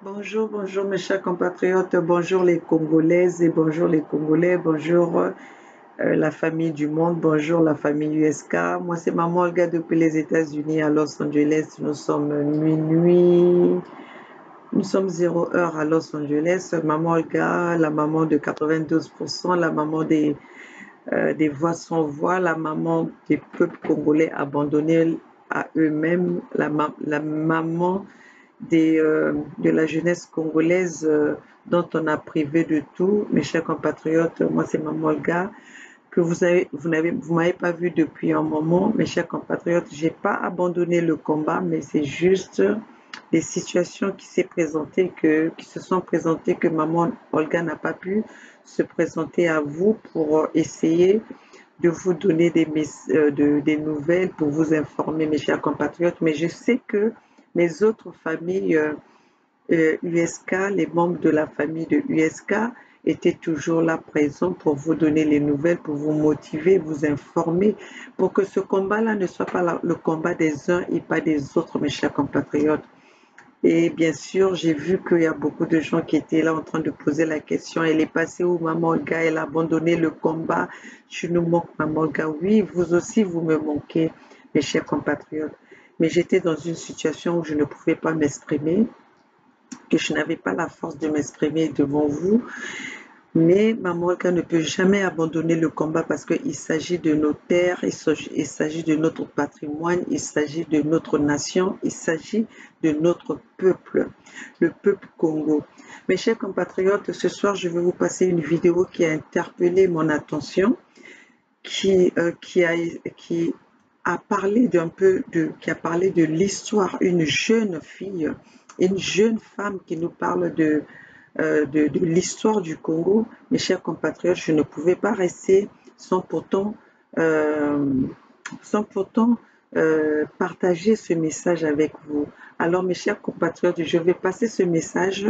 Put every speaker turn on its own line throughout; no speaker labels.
Bonjour, bonjour mes chers compatriotes, bonjour les Congolaises et bonjour les Congolais, bonjour la famille du monde, bonjour la famille USK. Moi c'est Maman Olga depuis les États-Unis à Los Angeles. Nous sommes minuit, nous sommes 0 heure à Los Angeles. Maman Olga, la maman de 92%, la maman des voix sans voix, la maman des peuples congolais abandonnés à eux-mêmes, la maman de la jeunesse congolaise dont on a privé de tout. Mes chers compatriotes, moi c'est Maman Olga, que vous m'avez pas vu depuis un moment. Mes chers compatriotes, j'ai pas abandonné le combat, mais c'est juste des situations qui se sont présentées que Maman Olga n'a pas pu se présenter à vous pour essayer de vous donner des nouvelles, pour vous informer, mes chers compatriotes. Mais je sais que mes autres familles USK, les membres de la famille de USK étaient toujours là présents pour vous donner les nouvelles, pour vous motiver, vous informer, pour que ce combat-là ne soit pas le combat des uns et pas des autres, mes chers compatriotes. Et bien sûr, j'ai vu qu'il y a beaucoup de gens qui étaient là en train de poser la question. Elle est passée où, Maman Olga? Elle a abandonné le combat. Tu nous manques, Maman Olga. Oui, vous aussi, vous me manquez, mes chers compatriotes. Mais j'étais dans une situation où je ne pouvais pas m'exprimer, que je n'avais pas la force de m'exprimer devant vous. Mais Maman Olga ne peut jamais abandonner le combat parce qu'il s'agit de nos terres, il s'agit de notre patrimoine, il s'agit de notre nation, il s'agit de notre peuple, le peuple Congo. Mes chers compatriotes, ce soir, je vais vous passer une vidéo qui a interpellé mon attention, qui, euh, qui, a, qui a parlé qui a parlé de l'histoire, une jeune femme qui nous parle de l'histoire du Congo. Mes chers compatriotes, je ne pouvais pas rester sans pourtant, euh, sans pourtant partager ce message avec vous. Alors, mes chers compatriotes, je vais passer ce message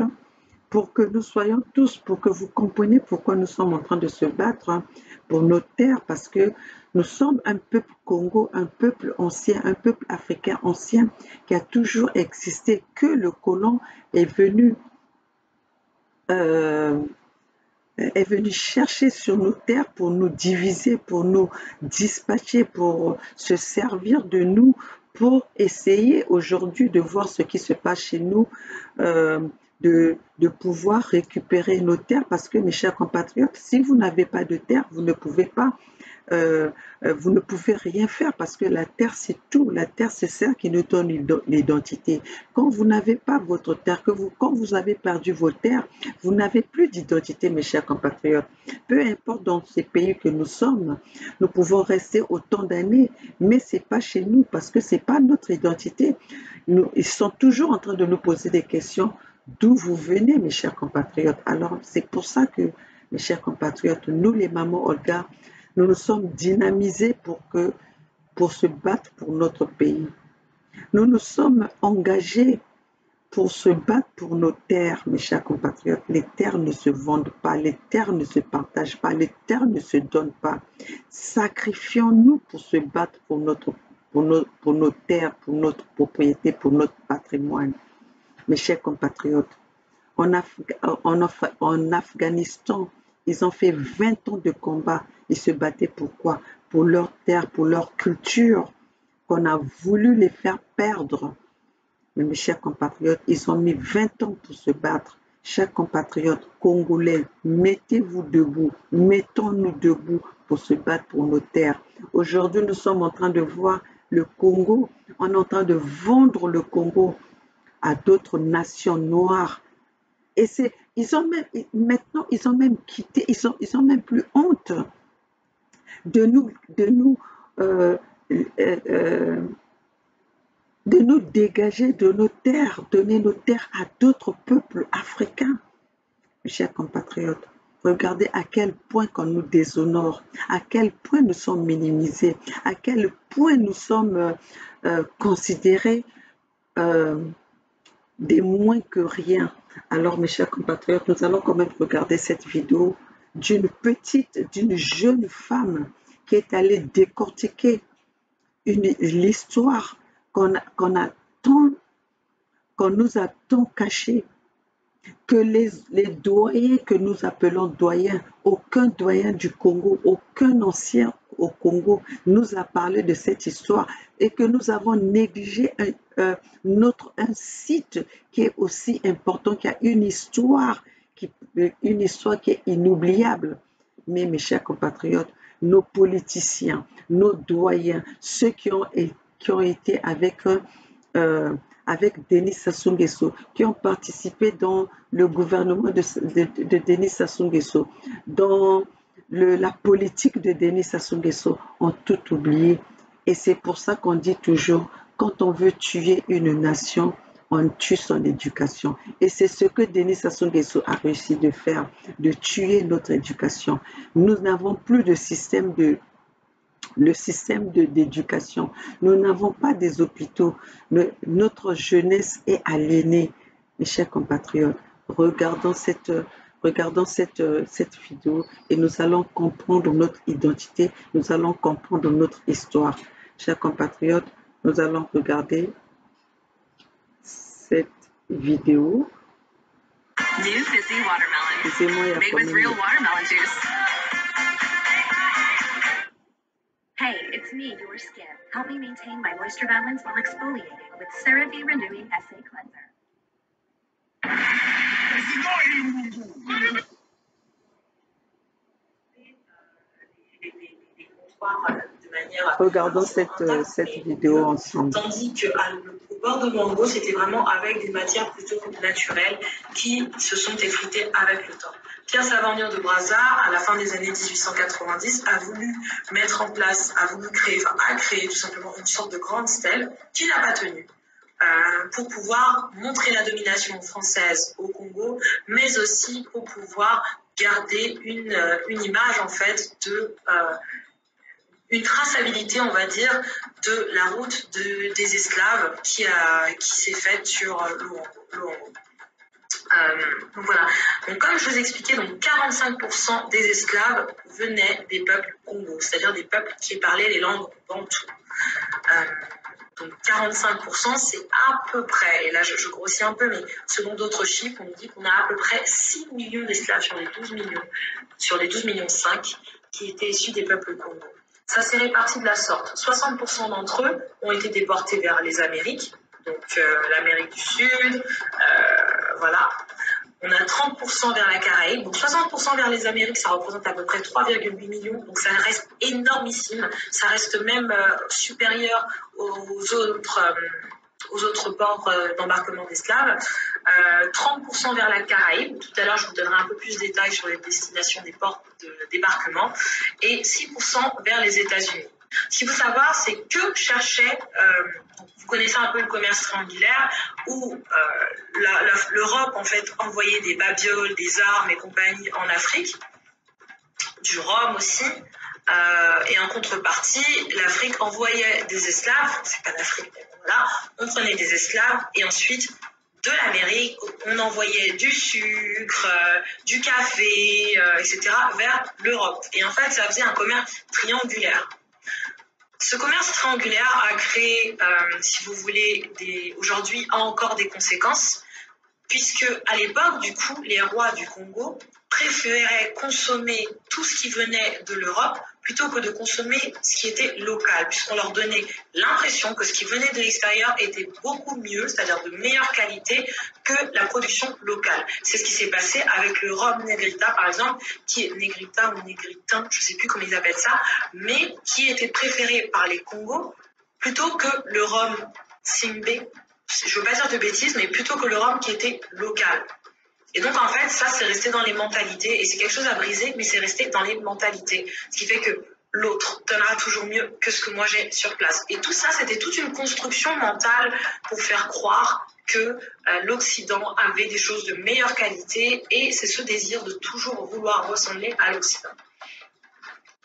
pour que nous soyons tous, pour que vous compreniez pourquoi nous sommes en train de se battre pour nos terres, parce que nous sommes un peuple Congo, un peuple ancien, un peuple africain ancien qui a toujours existé, que le colon est venu euh, est venu chercher sur nos terres pour nous diviser, pour nous dispatcher, pour se servir de nous, pour essayer aujourd'hui de voir ce qui se passe chez nous, euh, de pouvoir récupérer nos terres, parce que mes chers compatriotes, si vous n'avez pas de terre, euh, vous ne pouvez rien faire parce que la terre, c'est tout. La terre, c'est ça qui nous donne l'identité. Quand vous n'avez pas votre terre, quand vous avez perdu vos terres, vous n'avez plus d'identité, mes chers compatriotes. Peu importe dans ces pays que nous sommes, nous pouvons rester autant d'années, mais ce n'est pas chez nous parce que ce n'est pas notre identité. Ils sont toujours en train de nous poser des questions. D'où vous venez, mes chers compatriotes? Alors, c'est pour ça que, mes chers compatriotes, nous, les mamans Olga, nous nous sommes dynamisés pour se battre pour notre pays. Nous nous sommes engagés pour se battre pour nos terres, mes chers compatriotes. Les terres ne se vendent pas, les terres ne se partagent pas, les terres ne se donnent pas. Sacrifions-nous pour se battre pour nos terres, pour notre propriété, pour notre patrimoine. Mes chers compatriotes, en, Af en Afghanistan, ils ont fait 20 ans de combat. Ils se battaient pour quoi? Pour leur terre, pour leur culture, qu'on a voulu les faire perdre. Mais mes chers compatriotes, ils ont mis 20 ans pour se battre. Chers compatriotes congolais, mettez-vous debout, mettons-nous debout pour se battre pour nos terres. Aujourd'hui, nous sommes en train de voir le Congo, on est en train de vendre le Congo à d'autres nations noires. Et ils ont même, maintenant, ils ont même quitté, ils ont même plus honte de nous, euh, euh, de nous dégager de nos terres, donner nos terres à d'autres peuples africains. Mes chers compatriotes, regardez à quel point qu'on nous déshonore, à quel point nous sommes minimisés, à quel point nous sommes considérés euh, des moins que rien. Alors, mes chers compatriotes, nous allons quand même regarder cette vidéo d'une jeune femme qui est allée décortiquer l'histoire qu'on nous a tant cachée. que les doyens que nous appelons doyens, aucun doyen du Congo, aucun ancien au Congo nous a parlé de cette histoire et que nous avons négligé un site qui est aussi important, qui a une histoire qui est inoubliable. Mais mes chers compatriotes, nos politiciens, nos doyens, ceux qui ont été avec Denis Sassou Nguesso, qui ont participé dans le gouvernement de Denis Sassou Nguesso, dans la politique de Denis Sassou Nguesso, ont tout oublié. Et c'est pour ça qu'on dit toujours, quand on veut tuer une nation, on tue son éducation. Et c'est ce que Denis Sassou Nguesso a réussi de faire, de tuer notre éducation. Nous n'avons plus de système d'éducation. Nous n'avons pas des hôpitaux. Notre jeunesse est aliénée. Mes chers compatriotes, regardons cette vidéo et nous allons comprendre notre identité, nous allons comprendre notre histoire. Chers compatriotes, nous allons regarder cette vidéo.
New Fizzy Watermelon, made with real watermelon juice. Hey, it's me, your skin. Help me maintain my moisture balance while exfoliating with CeraVe Renewing SA Cleanser.
Regardons cette vidéo ensemble.
Tandis qu'au bord de Luango, c'était vraiment avec des matières plutôt naturelles qui se sont effritées avec le temps. Pierre Savorgnan de Brazza, à la fin des années 1890, a voulu mettre en place, a créé tout simplement une sorte de grande stèle qui n'a pas tenu. Pour pouvoir montrer la domination française au Congo, mais aussi pour pouvoir garder une image en fait de une traçabilité, on va dire, de la route des esclaves qui s'est faite sur Luango. Donc voilà. Donc comme je vous expliquais, donc 45% des esclaves venaient des peuples Congo, c'est-à-dire des peuples qui parlaient les langues bantoues. Donc 45%, c'est à peu près, et là je grossis un peu, mais selon d'autres chiffres, on nous dit qu'on a à peu près 6 millions d'esclaves sur les 12 millions 5 qui étaient issus des peuples Congo. Ça s'est réparti de la sorte. 60% d'entre eux ont été déportés vers les Amériques, donc l'Amérique du Sud, voilà. On a 30% vers la Caraïbe, donc 60% vers les Amériques, ça représente à peu près 3,8 millions, donc ça reste énormissime, ça reste même supérieur aux autres ports d'embarquement d'esclaves. 30% vers la Caraïbe, tout à l'heure je vous donnerai un peu plus de détails sur les destinations des ports de débarquement, et 6% vers les États-Unis. Ce qu'il faut savoir, c'est que cherchait, vous connaissez un peu le commerce triangulaire, où l'Europe en fait envoyait des babioles, des armes et compagnie en Afrique, du rhum aussi, et en contrepartie, l'Afrique envoyait des esclaves, c'est pas l'Afrique, mais voilà, on prenait des esclaves et ensuite de l'Amérique, on envoyait du sucre, du café, etc. vers l'Europe. Et en fait, ça faisait un commerce triangulaire. Ce commerce triangulaire a créé, si vous voulez, aujourd'hui a encore des conséquences, puisque à l'époque, du coup, les rois du Congo préféraient consommer tout ce qui venait de l'Europe plutôt que de consommer ce qui était local, puisqu'on leur donnait l'impression que ce qui venait de l'extérieur était beaucoup mieux, c'est-à-dire de meilleure qualité que la production locale. C'est ce qui s'est passé avec le rhum Negrita, par exemple, qui est Negrita ou Négritin, je ne sais plus comment ils appellent ça, mais qui était préféré par les Congos plutôt que le rhum Simbé, je ne veux pas dire de bêtises, mais plutôt que le rhum qui était local. Et donc, en fait, ça, c'est resté dans les mentalités. Et c'est quelque chose à briser, mais c'est resté dans les mentalités. Ce qui fait que l'autre donnera toujours mieux que ce que moi j'ai sur place. Et tout ça, c'était toute une construction mentale pour faire croire que l'Occident avait des choses de meilleure qualité. Et c'est ce désir de toujours vouloir ressembler à l'Occident.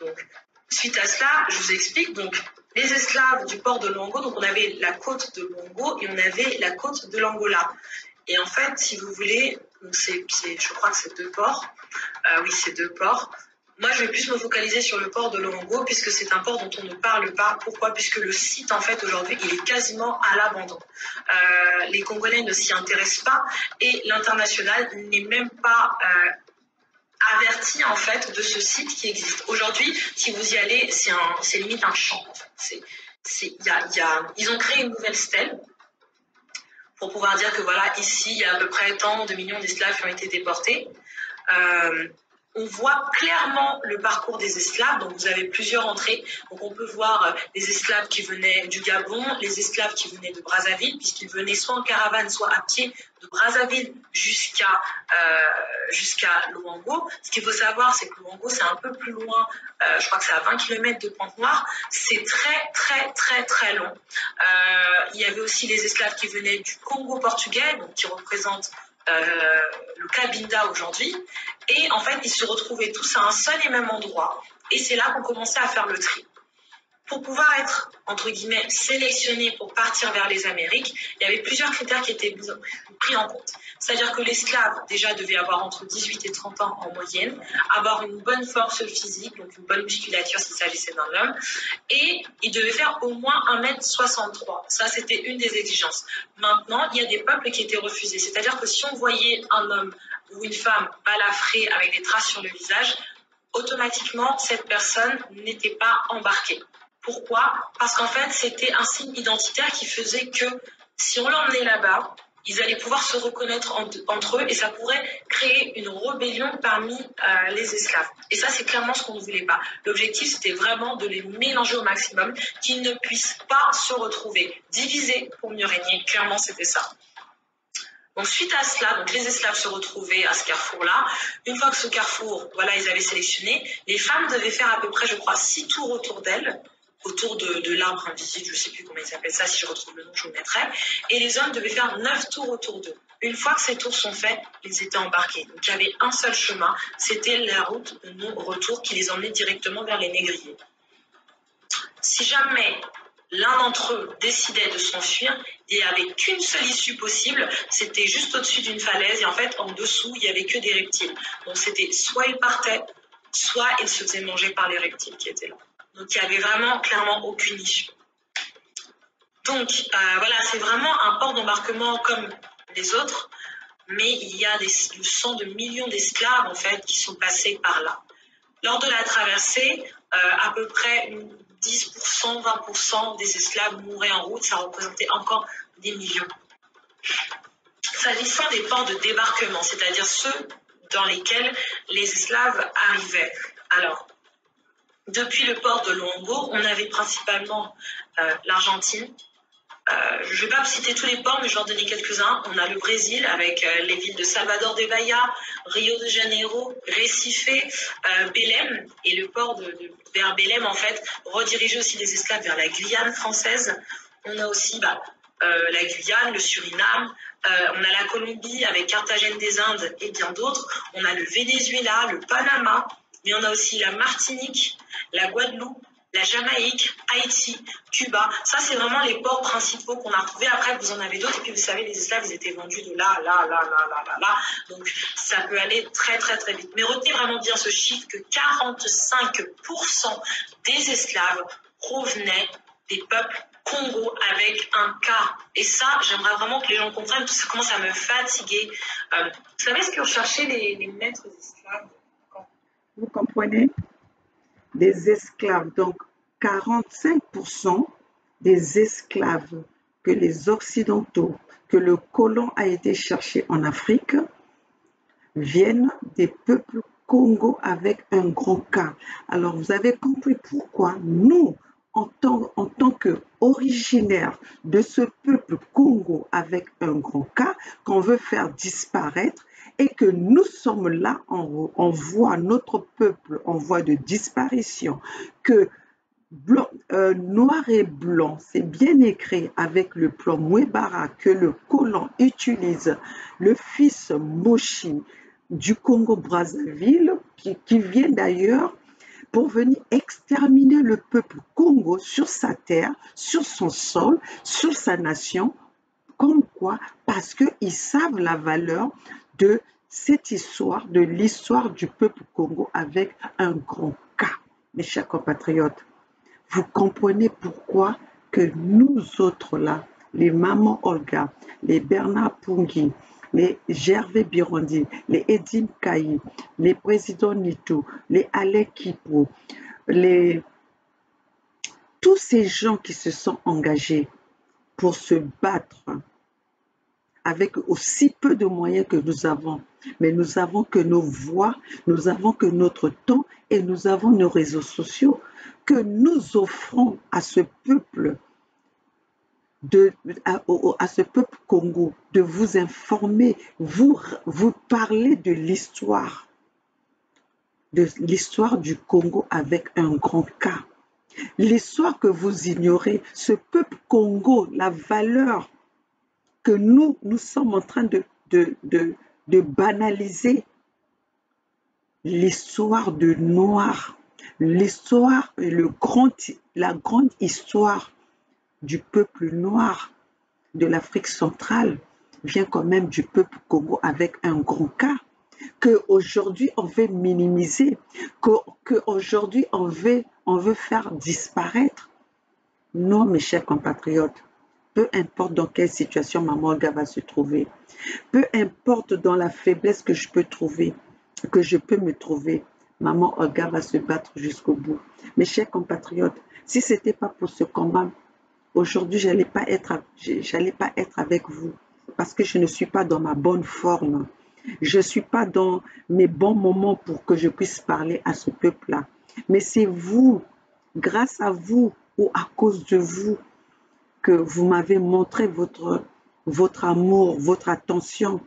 Donc, suite à cela, je vous explique. Donc, les esclaves du port de Luango, donc on avait la côte de Luango et on avait la côte de l'Angola. Et en fait, si vous voulez, je crois que c'est deux ports. Oui, c'est deux ports. Moi, je vais plus me focaliser sur le port de Loango puisque c'est un port dont on ne parle pas. Pourquoi? Puisque le site, en fait, aujourd'hui, il est quasiment à l'abandon. Les Congolais ne s'y intéressent pas et l'international n'est même pas averti, en fait, de ce site qui existe. Aujourd'hui, si vous y allez, c'est limite un champ, en fait. Ils ont créé une nouvelle stèle pour pouvoir dire que voilà, ici, il y a à peu près tant de millions d'esclaves qui ont été déportés. On voit clairement le parcours des esclaves. Donc, vous avez plusieurs entrées. Donc, on peut voir les esclaves qui venaient du Gabon, les esclaves qui venaient de Brazzaville, puisqu'ils venaient soit en caravane, soit à pied de Brazzaville jusqu'à Loango. Ce qu'il faut savoir, c'est que Loango, c'est un peu plus loin. Je crois que c'est à 20 km de Pointe-Noire. C'est très, très, très, très long. Il y avait aussi les esclaves qui venaient du Congo portugais, donc qui représentent le Cabinda aujourd'hui. Et en fait, ils se retrouvaient tous à un seul et même endroit. Et c'est là qu'on commençait à faire le tri. Pour pouvoir être, entre guillemets, sélectionné pour partir vers les Amériques, il y avait plusieurs critères qui étaient pris en compte. C'est-à-dire que l'esclave, déjà, devait avoir entre 18 et 30 ans en moyenne, avoir une bonne force physique, donc une bonne musculature s'il s'agissait d'un homme, et il devait faire au moins 1m63. Ça, c'était une des exigences. Maintenant, il y a des peuples qui étaient refusés. C'est-à-dire que si on voyait un homme ou une femme balafré avec des traces sur le visage, automatiquement, cette personne n'était pas embarquée. Pourquoi? Parce qu'en fait, c'était un signe identitaire qui faisait que si on l'emmenait là-bas, ils allaient pouvoir se reconnaître entre eux et ça pourrait créer une rébellion parmi les esclaves. Et ça, c'est clairement ce qu'on ne voulait pas. L'objectif, c'était vraiment de les mélanger au maximum, qu'ils ne puissent pas se retrouver, divisés pour mieux régner. Clairement, c'était ça. Donc, suite à cela, donc, les esclaves se retrouvaient à ce carrefour-là. Une fois que ce carrefour, voilà, ils avaient sélectionné, les femmes devaient faire à peu près, je crois, 6 tours autour d'elles, autour de l'arbre invisible, je ne sais plus comment ils appellent ça, si je retrouve le nom, je vous le mettrai. Et les hommes devaient faire 9 tours autour d'eux. Une fois que ces tours sont faits, ils étaient embarqués. Donc, il y avait un seul chemin, c'était la route de non-retour qui les emmenait directement vers les négriers. Si jamais l'un d'entre eux décidait de s'enfuir, il n'y avait qu'une seule issue possible, c'était juste au-dessus d'une falaise et en fait en dessous il n'y avait que des reptiles. Donc c'était soit ils partaient, soit ils se faisaient manger par les reptiles qui étaient là. Donc il n'y avait vraiment clairement aucune issue. Donc voilà, c'est vraiment un port d'embarquement comme les autres, mais il y a le sang de millions d'esclaves en fait qui sont passés par là. Lors de la traversée, à peu près 10%, 20% des esclaves mouraient en route, ça représentait encore des millions. S'agissant des ports de débarquement, c'est-à-dire ceux dans lesquels les esclaves arrivaient. Alors, depuis le port de Loango, on avait principalement l'Argentine. Je ne vais pas citer tous les ports, mais je vais en donner quelques-uns. On a le Brésil avec les villes de Salvador de Bahia, Rio de Janeiro, Recife, Belém. Et le port vers Belém, en fait, redirigeait aussi les esclaves vers la Guyane française. On a aussi la Guyane, le Suriname. On a la Colombie avec Carthagène des Indes et bien d'autres. On a le Venezuela, le Panama. Mais on a aussi la Martinique, la Guadeloupe, la Jamaïque, Haïti, Cuba. Ça, c'est vraiment les ports principaux qu'on a retrouvés. Après, vous en avez d'autres. Et puis, vous savez, les esclaves, ils étaient vendus de là. Donc, ça peut aller très, très, très vite. Mais retenez vraiment bien ce chiffre que 45% des esclaves provenaient des peuples Congo avec un K. Et ça, j'aimerais vraiment que les gens comprennent, parce que ça commence à me fatiguer. Vous savez ce que recherchaient les maîtres esclaves?
Vous comprenez? Des esclaves. Donc, 45% des esclaves que les Occidentaux, que le colon a été chercher en Afrique, viennent des peuples Congo avec un grand K. Alors, vous avez compris pourquoi nous, en tant qu'originaires de ce peuple Congo avec un grand K, qu'on veut faire disparaître, et que nous sommes là en voie, notre peuple en voie de disparition, que noir et blanc, c'est bien écrit avec le plan Mouebara que le colon utilise, le fils Moshi du Congo-Brazzaville, qui vient d'ailleurs pour venir exterminer le peuple Congo sur sa terre, sur son sol, sur sa nation. Comme quoi? Parce qu'ils savent la valeur de cette histoire de l'histoire du peuple Congo avec un grand K, mes chers compatriotes. Vous comprenez pourquoi que nous autres là, les mamans Olga, les Bernard Pungui, les Gervais Birondi, les Edim Kayi, les présidents Nito, les Alec Kipo, tous ces gens qui se sont engagés pour se battre avec aussi peu de moyens que nous avons, mais nous avons que nos voix, nous avons que notre temps et nous avons nos réseaux sociaux que nous offrons à ce peuple, à ce peuple Congo, de vous informer, vous parler de l'histoire du Congo avec un grand K. L'histoire que vous ignorez, ce peuple Congo, la valeur que nous sommes en train de banaliser, l'histoire de Noir, l'histoire, la grande histoire du peuple noir de l'Afrique centrale vient quand même du peuple Congo avec un grand K, qu'aujourd'hui on veut minimiser, qu'aujourd'hui on veut faire disparaître. Non, mes chers compatriotes, peu importe dans quelle situation Maman Olga va se trouver, peu importe dans la faiblesse que je peux me trouver, Maman Olga va se battre jusqu'au bout. Mes chers compatriotes, si ce n'était pas pour ce combat, aujourd'hui, je n'allais pas être avec vous parce que je ne suis pas dans ma bonne forme. Je ne suis pas dans mes bons moments pour que je puisse parler à ce peuple-là. Mais c'est vous, grâce à vous ou à cause de vous, que vous m'avez montré votre amour, votre attention.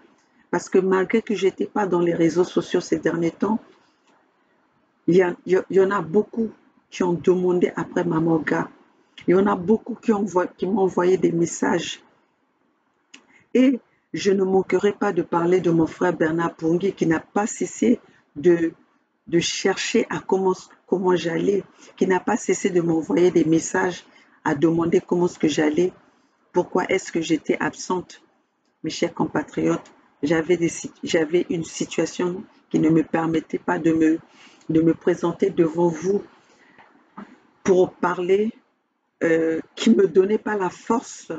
Parce que malgré que je n'étais pas dans les réseaux sociaux ces derniers temps, il y en a beaucoup qui ont demandé après Maman Olga. Il y en a beaucoup qui m'ont envoyé des messages. Et je ne manquerai pas de parler de mon frère Bernard Pungui qui n'a pas cessé de chercher à comment j'allais, qui n'a pas cessé de m'envoyer des messages à demander comment est-ce que j'allais, pourquoi est-ce que j'étais absente. Mes chers compatriotes, j'avais une situation qui ne me permettait pas de me présenter devant vous pour parler, qui ne me donnait pas la force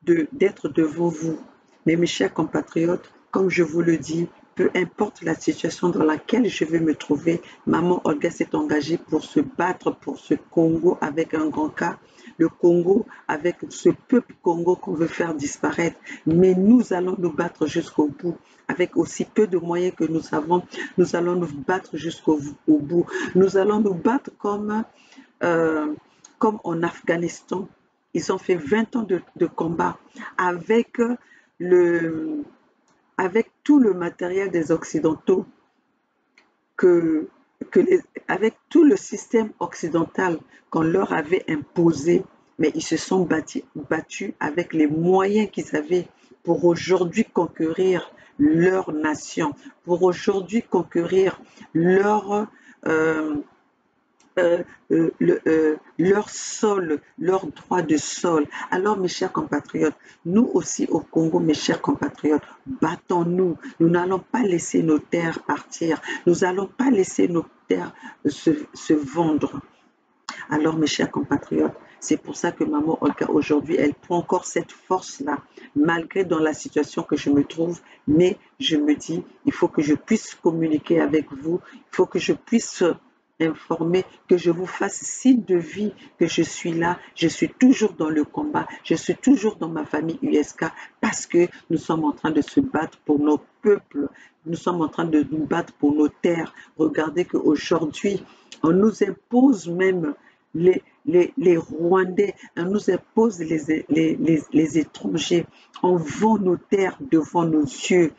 d'être devant vous. Mais mes chers compatriotes, comme je vous le dis, peu importe la situation dans laquelle je vais me trouver, Maman Olga s'est engagée pour se battre pour ce Congo avec un grand K, le Congo avec ce peuple Congo qu'on veut faire disparaître. Mais nous allons nous battre jusqu'au bout. Avec aussi peu de moyens que nous avons, nous allons nous battre jusqu'au bout. Nous allons nous battre comme en Afghanistan. Ils ont fait 20 ans de combat avec tout le matériel des Occidentaux, avec tout le système occidental qu'on leur avait imposé, mais ils se sont battus avec les moyens qu'ils avaient pour aujourd'hui conquérir leur nation, pour aujourd'hui conquérir leur sol, leur droit de sol. Alors, mes chers compatriotes, nous aussi au Congo, mes chers compatriotes, battons-nous. Nous n'allons pas laisser nos terres partir. Nous n'allons pas laisser nos terres se vendre. Alors, mes chers compatriotes, c'est pour ça que Maman Olga, aujourd'hui, elle prend encore cette force-là, malgré dans la situation que je me trouve. Mais je me dis, il faut que je puisse communiquer avec vous, il faut que je puisse informer, que je vous fasse signe de vie, que je suis là, je suis toujours dans le combat, je suis toujours dans ma famille USK, parce que nous sommes en train de se battre pour nos peuples, nous sommes en train de nous battre pour nos terres. Regardez qu'aujourd'hui, on nous impose même les Rwandais, on nous impose les étrangers, on vend nos terres devant nos yeux,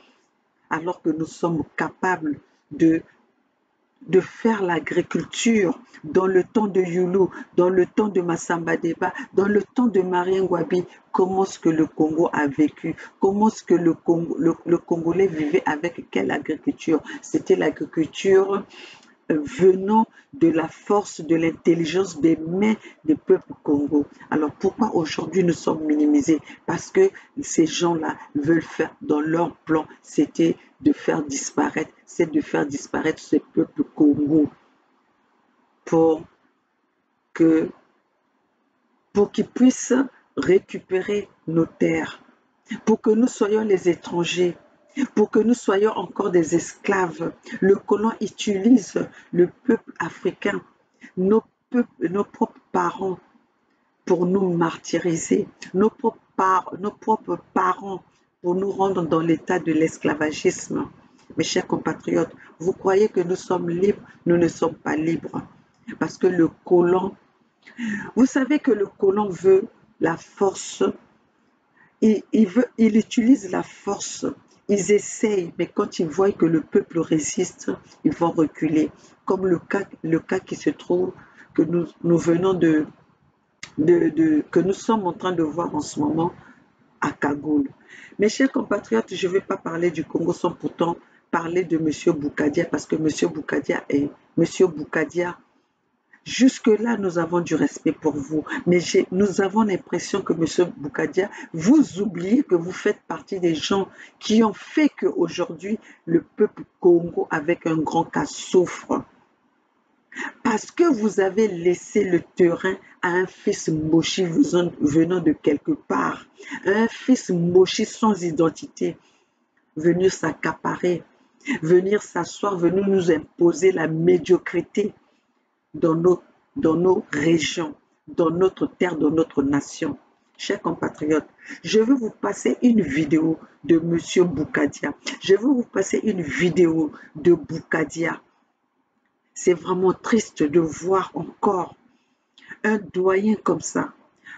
alors que nous sommes capables de faire l'agriculture dans le temps de Youlou, dans le temps de Massamba Deba, dans le temps de Marien Ngouabi. Comment est-ce que le Congo a vécu? Comment est-ce que le Congolais vivait avec quelle agriculture? C'était l'agriculture venant de la force, de l'intelligence des mains des peuples Congo. Alors pourquoi aujourd'hui nous sommes minimisés? Parce que ces gens-là veulent faire, dans leur plan, c'était de faire disparaître, c'est de faire disparaître ce peuple Congo pour que pour qu'ils puissent récupérer nos terres, pour que nous soyons les étrangers, pour que nous soyons encore des esclaves. Le colon utilise le peuple africain, nos propres parents, pour nous martyriser, nos propres parents pour nous rendre dans l'état de l'esclavagisme. Mes chers compatriotes, vous croyez que nous sommes libres? Nous ne sommes pas libres. Parce que le colon, vous savez que le colon veut la force, il utilise la force. Ils essayent, mais quand ils voient que le peuple résiste, ils vont reculer. Comme le cas qui se trouve, que nous venons que nous sommes en train de voir en ce moment à Kagoul. Mes chers compatriotes, je ne vais pas parler du Congo sans pourtant parler de M. Boukadia, parce que M. Boukadia, jusque-là, nous avons du respect pour vous, mais nous avons l'impression que M. Boukadia, vous oubliez que vous faites partie des gens qui ont fait qu'aujourd'hui, le peuple Congo, avec un grand cas, souffre. Parce que vous avez laissé le terrain à un fils Moshi venant de quelque part, un fils Moshi sans identité, venir s'accaparer, venir s'asseoir, venir nous imposer la médiocrité dans nos régions, dans notre terre, dans notre nation. Chers compatriotes, je veux vous passer une vidéo de M. Boukadia. Je veux vous passer une vidéo de Boukadia. C'est vraiment triste de voir encore un doyen comme ça,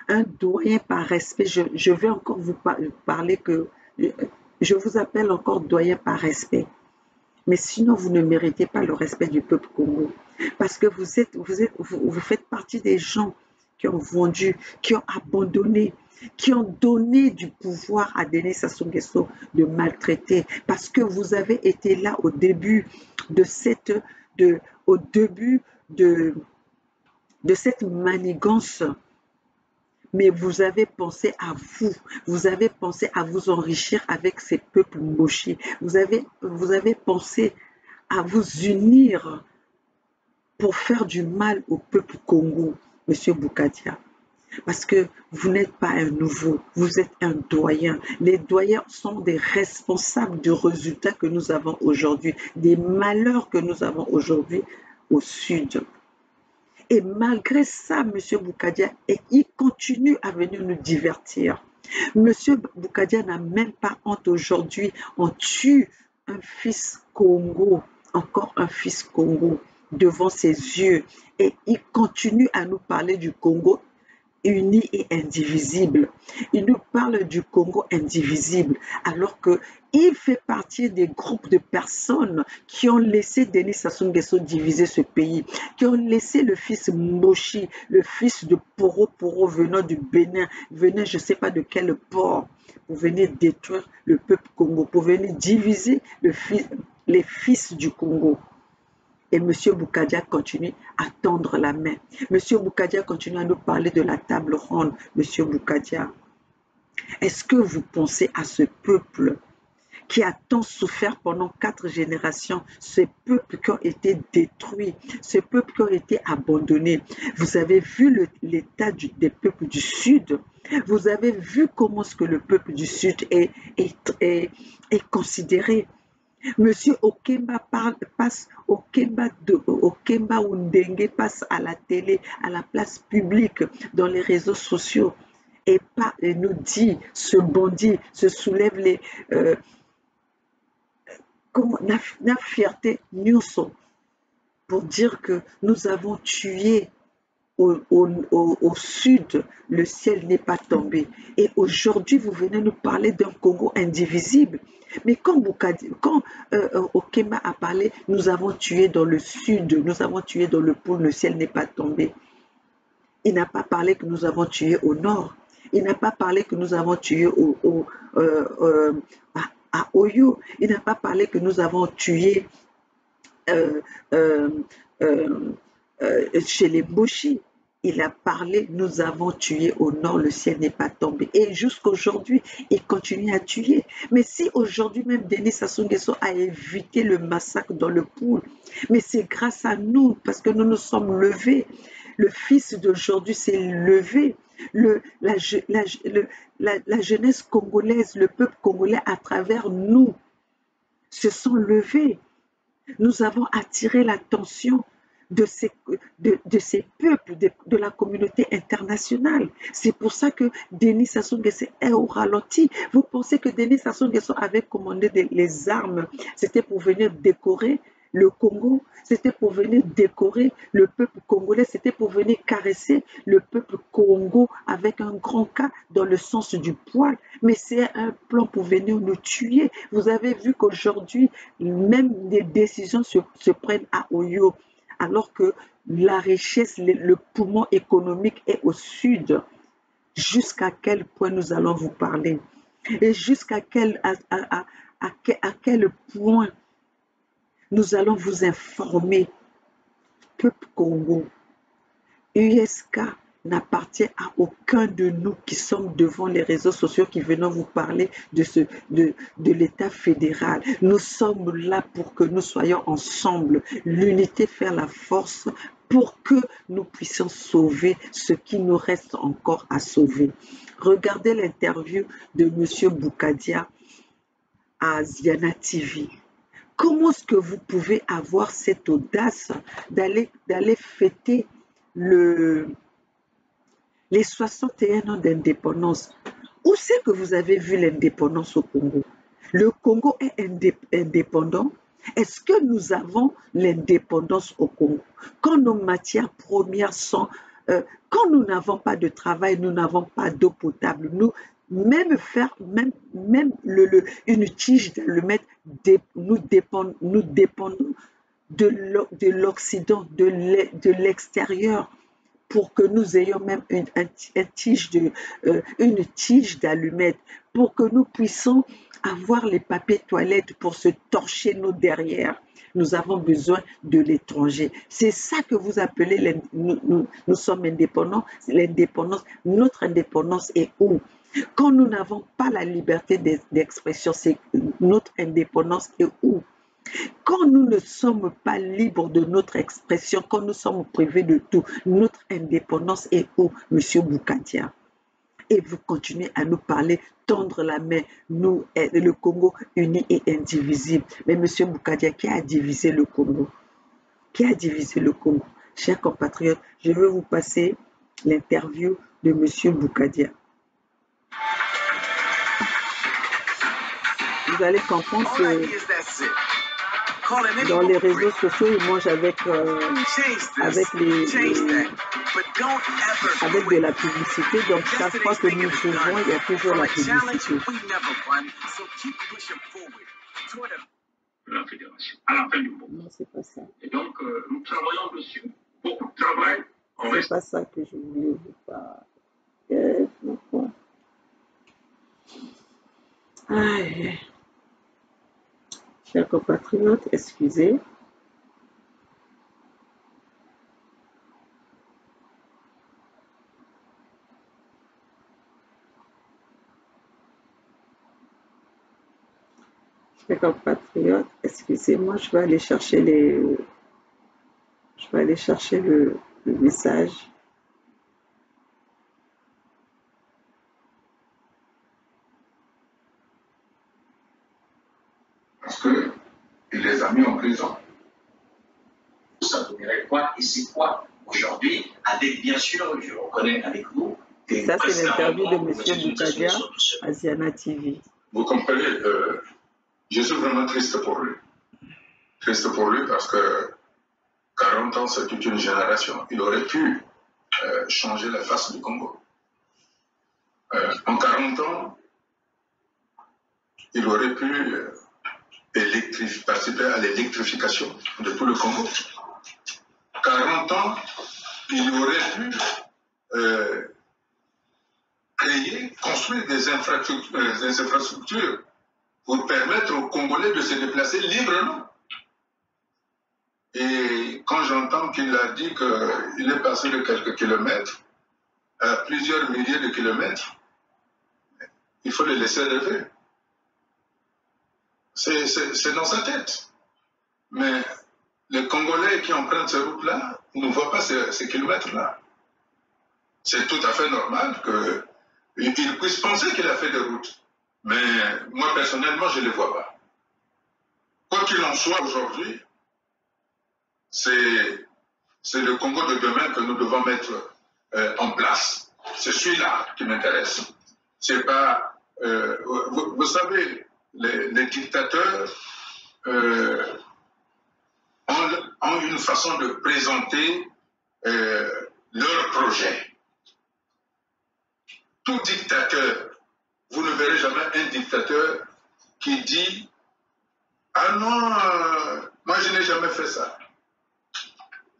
un doyen par respect. Je vais encore vous parler que je vous appelle encore doyen par respect. Mais sinon, vous ne méritez pas le respect du peuple Congo. Parce que vous faites partie des gens qui ont vendu, qui ont abandonné, qui ont donné du pouvoir à Denis Sassou Nguesso de maltraiter. Parce que vous avez été là au début de cette manigance. Mais vous avez pensé à vous avez pensé à vous enrichir avec ces peuples mochis, vous avez pensé à vous unir pour faire du mal au peuple Congo, M. Boukadia. Parce que vous n'êtes pas un nouveau, vous êtes un doyen. Les doyens sont des responsables du résultat que nous avons aujourd'hui, des malheurs que nous avons aujourd'hui au sud. Et malgré ça, M. Boukadia, il continue à venir nous divertir. M. Boukadia n'a même pas honte aujourd'hui. On tue un fils Congo, encore un fils Congo, devant ses yeux. Et il continue à nous parler du Congo uni et indivisible. Il nous parle du Congo indivisible, alors qu'il fait partie des groupes de personnes qui ont laissé Denis Sassou Nguesso diviser ce pays, qui ont laissé le fils Moshi, le fils de Poro venant du Bénin, venant je ne sais pas de quel port, pour venir détruire le peuple Congo, pour venir diviser les fils du Congo. Et M. Boukadia continue à tendre la main. M. Boukadia continue à nous parler de la table ronde. M. Boukadia, est-ce que vous pensez à ce peuple qui a tant souffert pendant 4 générations, ces peuples qui ont été détruits, ces peuples qui ont été abandonnés? Vous avez vu l'état des peuples du Sud. Vous avez vu comment est-ce que le peuple du Sud est considéré. Monsieur Okemba Okemba Oundenge passe à la télé, à la place publique, dans les réseaux sociaux, et nous dit, ce bandit se soulève la fierté nyonso pour dire que nous avons tué au sud, le ciel n'est pas tombé. Et aujourd'hui, vous venez nous parler d'un Congo indivisible. Mais quand Okemba a parlé, nous avons tué dans le sud, nous avons tué dans le pôle, le ciel n'est pas tombé. Il n'a pas parlé que nous avons tué au nord. Il n'a pas parlé que nous avons tué à Oyo. Il n'a pas parlé que nous avons tué euh, euh, euh, chez les Moshi. Il a parlé, nous avons tué au nord, le ciel n'est pas tombé. Et jusqu'aujourd'hui, il continue à tuer. Mais si aujourd'hui même Denis Sassou Nguesso a évité le massacre dans le pool, mais c'est grâce à nous, parce que nous nous sommes levés. Le fils d'aujourd'hui s'est levé. La jeunesse congolaise, le peuple congolais à travers nous se sont levés. Nous avons attiré l'attention de ces peuples, de la communauté internationale. C'est pour ça que Denis Sassou Nguesso est au ralenti. Vous pensez que Denis Sassou Nguesso avait commandé les armes, c'était pour venir décorer le Congo, c'était pour venir décorer le peuple congolais, c'était pour venir caresser le peuple congo avec un grand K dans le sens du poil. Mais c'est un plan pour venir nous tuer. Vous avez vu qu'aujourd'hui, même des décisions se prennent à Oyo, alors que la richesse, le poumon économique est au sud. Jusqu'à quel point nous allons vous parler? Et jusqu'à quel point nous allons vous informer, peuple Congo. USK n'appartient à aucun de nous qui sommes devant les réseaux sociaux qui venons vous parler de l'État fédéral. Nous sommes là pour que nous soyons ensemble. L'unité fait la force pour que nous puissions sauver ce qui nous reste encore à sauver. Regardez l'interview de M. Boukadia à Ziana TV. Comment est-ce que vous pouvez avoir cette audace d'aller fêter les 61 ans d'indépendance? Où c'est que vous avez vu l'indépendance au Congo? Le Congo est indépendant. Est-ce que nous avons l'indépendance au Congo? Quand nos matières premières sont... quand nous n'avons pas de travail, nous n'avons pas d'eau potable, même faire une tige d'allumette, nous dépendons de l'Occident, de l'extérieur, pour que nous ayons même une tige d'allumette, pour que nous puissions avoir les papiers toilettes pour se torcher nos derrière. Nous avons besoin de l'étranger. C'est ça que vous appelez, nous sommes indépendants. L'indépendance, notre indépendance est où? Quand nous n'avons pas la liberté d'expression, c'est notre indépendance est où? Quand nous ne sommes pas libres de notre expression, quand nous sommes privés de tout, notre indépendance est où, M. Boukadia? Et vous continuez à nous parler, tendre la main, nous, le Congo uni et indivisible. Mais M. Boukadia, qui a divisé le Congo? Qui a divisé le Congo? Chers compatriotes, je veux vous passer l'interview de M. Boukadia. Vous allez comprendre que dans les réseaux sociaux, ils mangent avec de la publicité. Donc, chaque fois que nous ouvrons, il y a toujours la publicité.
La fédération, à la fin du mois.
Non, c'est pas ça.
Et donc, nous travaillons dessus. Beaucoup de travail.
C'est pas ça que je voulais vous parler. Pourquoi? Aïe. Chers compatriotes, excusez. Chers compatriotes, excusez-moi, je vais aller chercher le message.
Parce que il les a mis en prison. Ça donnerait quoi et c'est quoi aujourd'hui, avec bien sûr, je reconnais avec vous.
Ça, c'est l'interview de M. Boukadia à Ziana TV.
Vous comprenez, je suis vraiment triste pour lui. Triste pour lui parce que 40 ans, c'est toute une génération. Il aurait pu changer la face du Congo. En 40 ans, il aurait pu participer à l'électrification de tout le Congo. 40 ans, il aurait pu construire des infrastructures pour permettre aux Congolais de se déplacer librement. Et quand j'entends qu'il a dit qu'il est passé de quelques kilomètres à plusieurs milliers de kilomètres, il faut le laisser rêver. C'est dans sa tête. Mais les Congolais qui empruntent ces routes-là ne voient pas ces kilomètres-là. C'est tout à fait normal qu'ils puissent penser qu'il a fait des routes. Mais moi, personnellement, je ne les vois pas. Quoi qu'il en soit aujourd'hui, c'est le Congo de demain que nous devons mettre en place. C'est celui-là qui m'intéresse. C'est pas... vous savez, les dictateurs ont une façon de présenter leur projet. Tout dictateur, vous ne verrez jamais un dictateur qui dit « Ah non, moi je n'ai jamais fait ça ».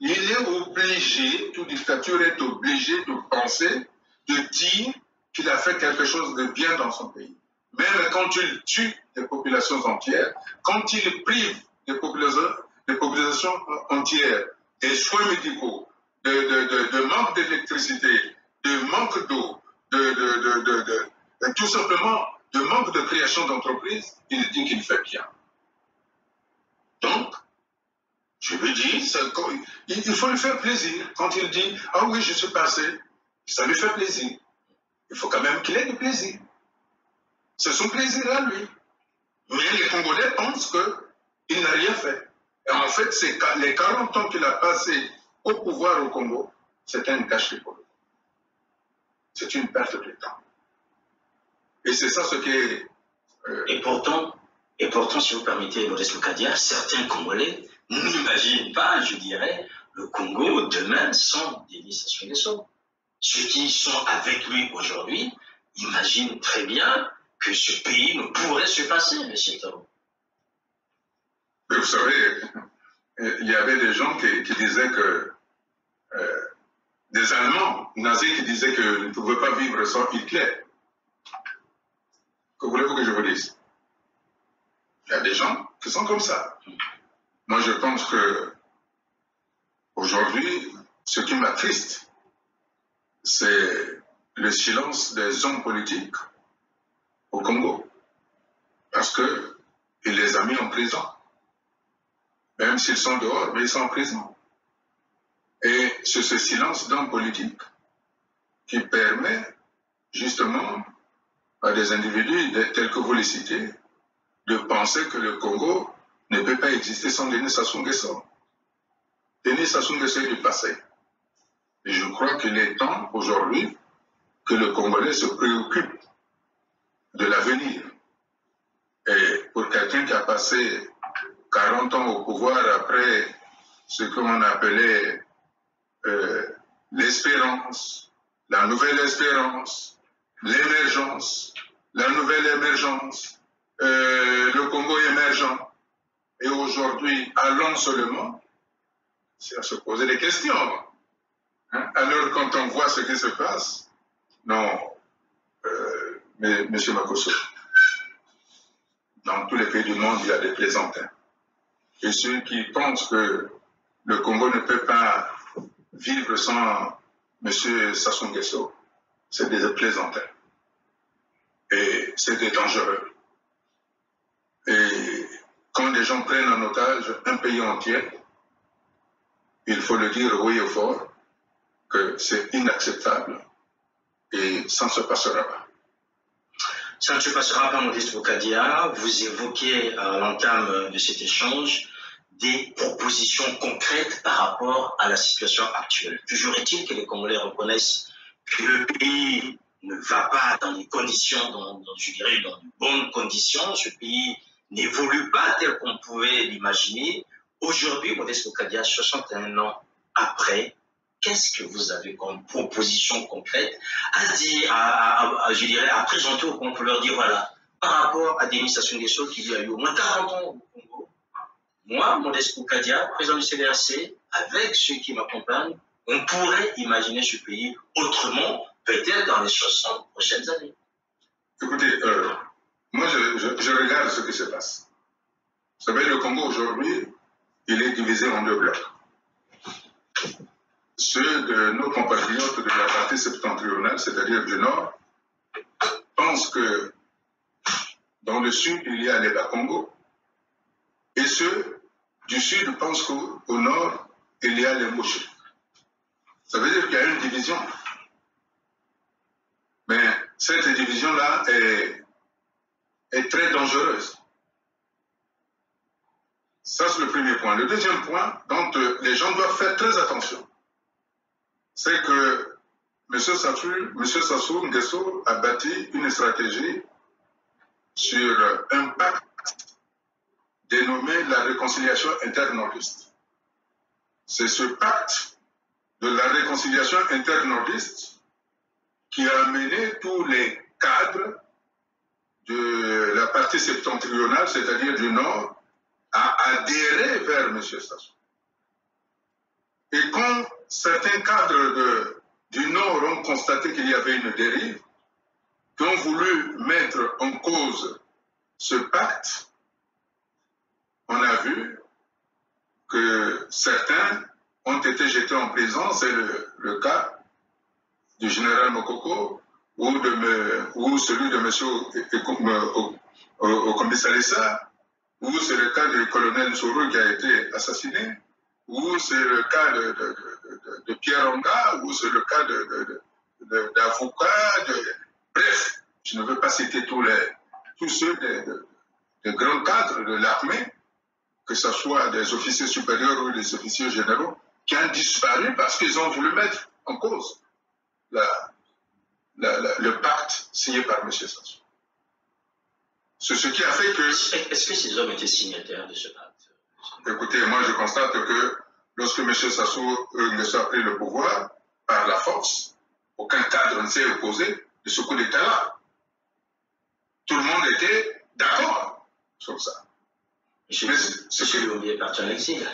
Il est obligé, toute dictature est obligée de penser, de dire qu'il a fait quelque chose de bien dans son pays. Même quand il tue des populations entières, quand il prive des populations entières des soins médicaux, de manque d'électricité, de manque d'eau, tout simplement de manque de création d'entreprises, il dit qu'il fait bien. Donc, je lui dis, il faut lui faire plaisir. Quand il dit, ah oui, je suis passé, ça lui fait plaisir. Il faut quand même qu'il ait du plaisir. C'est son plaisir à lui. Mais les Congolais pensent qu'il n'a rien fait. Et en fait, les 40 ans qu'il a passé au pouvoir au Congo, c'est un gâchis pour lui. C'est une perte de temps. Et c'est ça ce qui est...
Et pourtant, si vous permettez, Modeste Mukadia, certains Congolais n'imaginent pas, je dirais, le Congo demain sans Denis Sassou Nguesso. Ceux qui sont avec lui aujourd'hui imaginent très bien que ce pays ne pourrait se passer, M. Toro.
Vous savez, il y avait des gens qui disaient que... des Allemands nazis qui disaient qu'ils ne pouvaient pas vivre sans Hitler. Que voulez-vous que je vous dise? Il y a des gens qui sont comme ça. Moi, je pense que aujourd'hui, ce qui m'attriste, c'est le silence des hommes politiques au Congo. Parce qu'il les a mis en prison. Même s'ils sont dehors, mais ils sont en prison. Et c'est ce silence d'hommes politiques qui permet justement à des individus tels que vous les citez de penser que le Congo ne peut pas exister sans Denis Sassou Nguesso. Denis Sassou Nguesso est du passé. Et je crois qu'il est temps aujourd'hui que le Congolais se préoccupe de l'avenir. Et pour quelqu'un qui a passé 40 ans au pouvoir après ce qu'on appelait l'espérance, la nouvelle espérance, l'émergence, la nouvelle émergence, le Congo émergent, et aujourd'hui, allons seulement, c'est à se poser des questions. Hein? Alors, quand on voit ce qui se passe, non, mais M. Makosso, dans tous les pays du monde, il y a des plaisantins. Et ceux qui pensent que le Congo ne peut pas vivre sans M. Sassou Nguesso, c'est des plaisantins. Et c'est des dangereux. Et quand les gens prennent en otage un pays entier, il faut le dire haut et fort que c'est inacceptable et ça ne se passera pas.
Ça ne se passera pas, Modeste Mukadia. Vous évoquez à l'entame de cet échange des propositions concrètes par rapport à la situation actuelle. Toujours est-il que les Congolais reconnaissent que le pays ne va pas dans les conditions, je dirais dans de bonnes conditions. Ce pays n'évolue pas tel qu'on pouvait l'imaginer. Aujourd'hui, Modeste Mukadia, 61 ans après, qu'est-ce que vous avez comme proposition concrète à dire, je dirais, à présenter au Congo pour leur dire, voilà, par rapport à Denis Sassou Nguesso qui lui a eu au moins 40 ans au Congo, moi, Modeste Mukadia, président du CDRC, avec ceux qui m'accompagnent, on pourrait imaginer ce pays autrement, peut-être dans les 60 prochaines années.
Écoutez, moi je regarde ce qui se passe. Vous savez, le Congo aujourd'hui, il est divisé en deux blocs. Ceux de nos compatriotes de la partie septentrionale, c'est-à-dire du Nord, pensent que dans le Sud, il y a les Bas-Congo, et ceux du Sud pensent qu'au Nord, il y a les Mouchés. Ça veut dire qu'il y a une division. Mais cette division-là est très dangereuse. Ça, c'est le premier point. Le deuxième point, dont les gens doivent faire très attention, c'est que M. Sassou Nguesso a bâti une stratégie sur un pacte dénommé la réconciliation interne-nordiste. C'est ce pacte de la réconciliation interne-nordiste qui a amené tous les cadres de la partie septentrionale, c'est-à-dire du Nord, à adhérer vers M. Sassou. Et quand certains cadres du Nord ont constaté qu'il y avait une dérive, qui ont voulu mettre en cause ce pacte, on a vu que certains ont été jetés en prison. C'est le cas du général Mokoko ou celui de M. Okombisa, ou c'est le cas du colonel Nsoro qui a été assassiné, ou c'est le cas de Pierre Onga, ou c'est le cas d'avocats. Bref, je ne veux pas citer tous ceux des grands cadres de l'armée, que ce soit des officiers supérieurs ou des officiers généraux, qui ont disparu parce qu'ils ont voulu mettre en cause le pacte signé par M. Sassou. C'est ce qui a fait que...
Est-ce que ces hommes étaient signataires de ce pacte?
Écoutez, moi je constate que lorsque M. Sassou Nguesso a pris le pouvoir par la force, aucun cadre ne s'est opposé de ce coup d'État-là. Tout le monde était d'accord sur ça.
M. Yombi est parti en exil.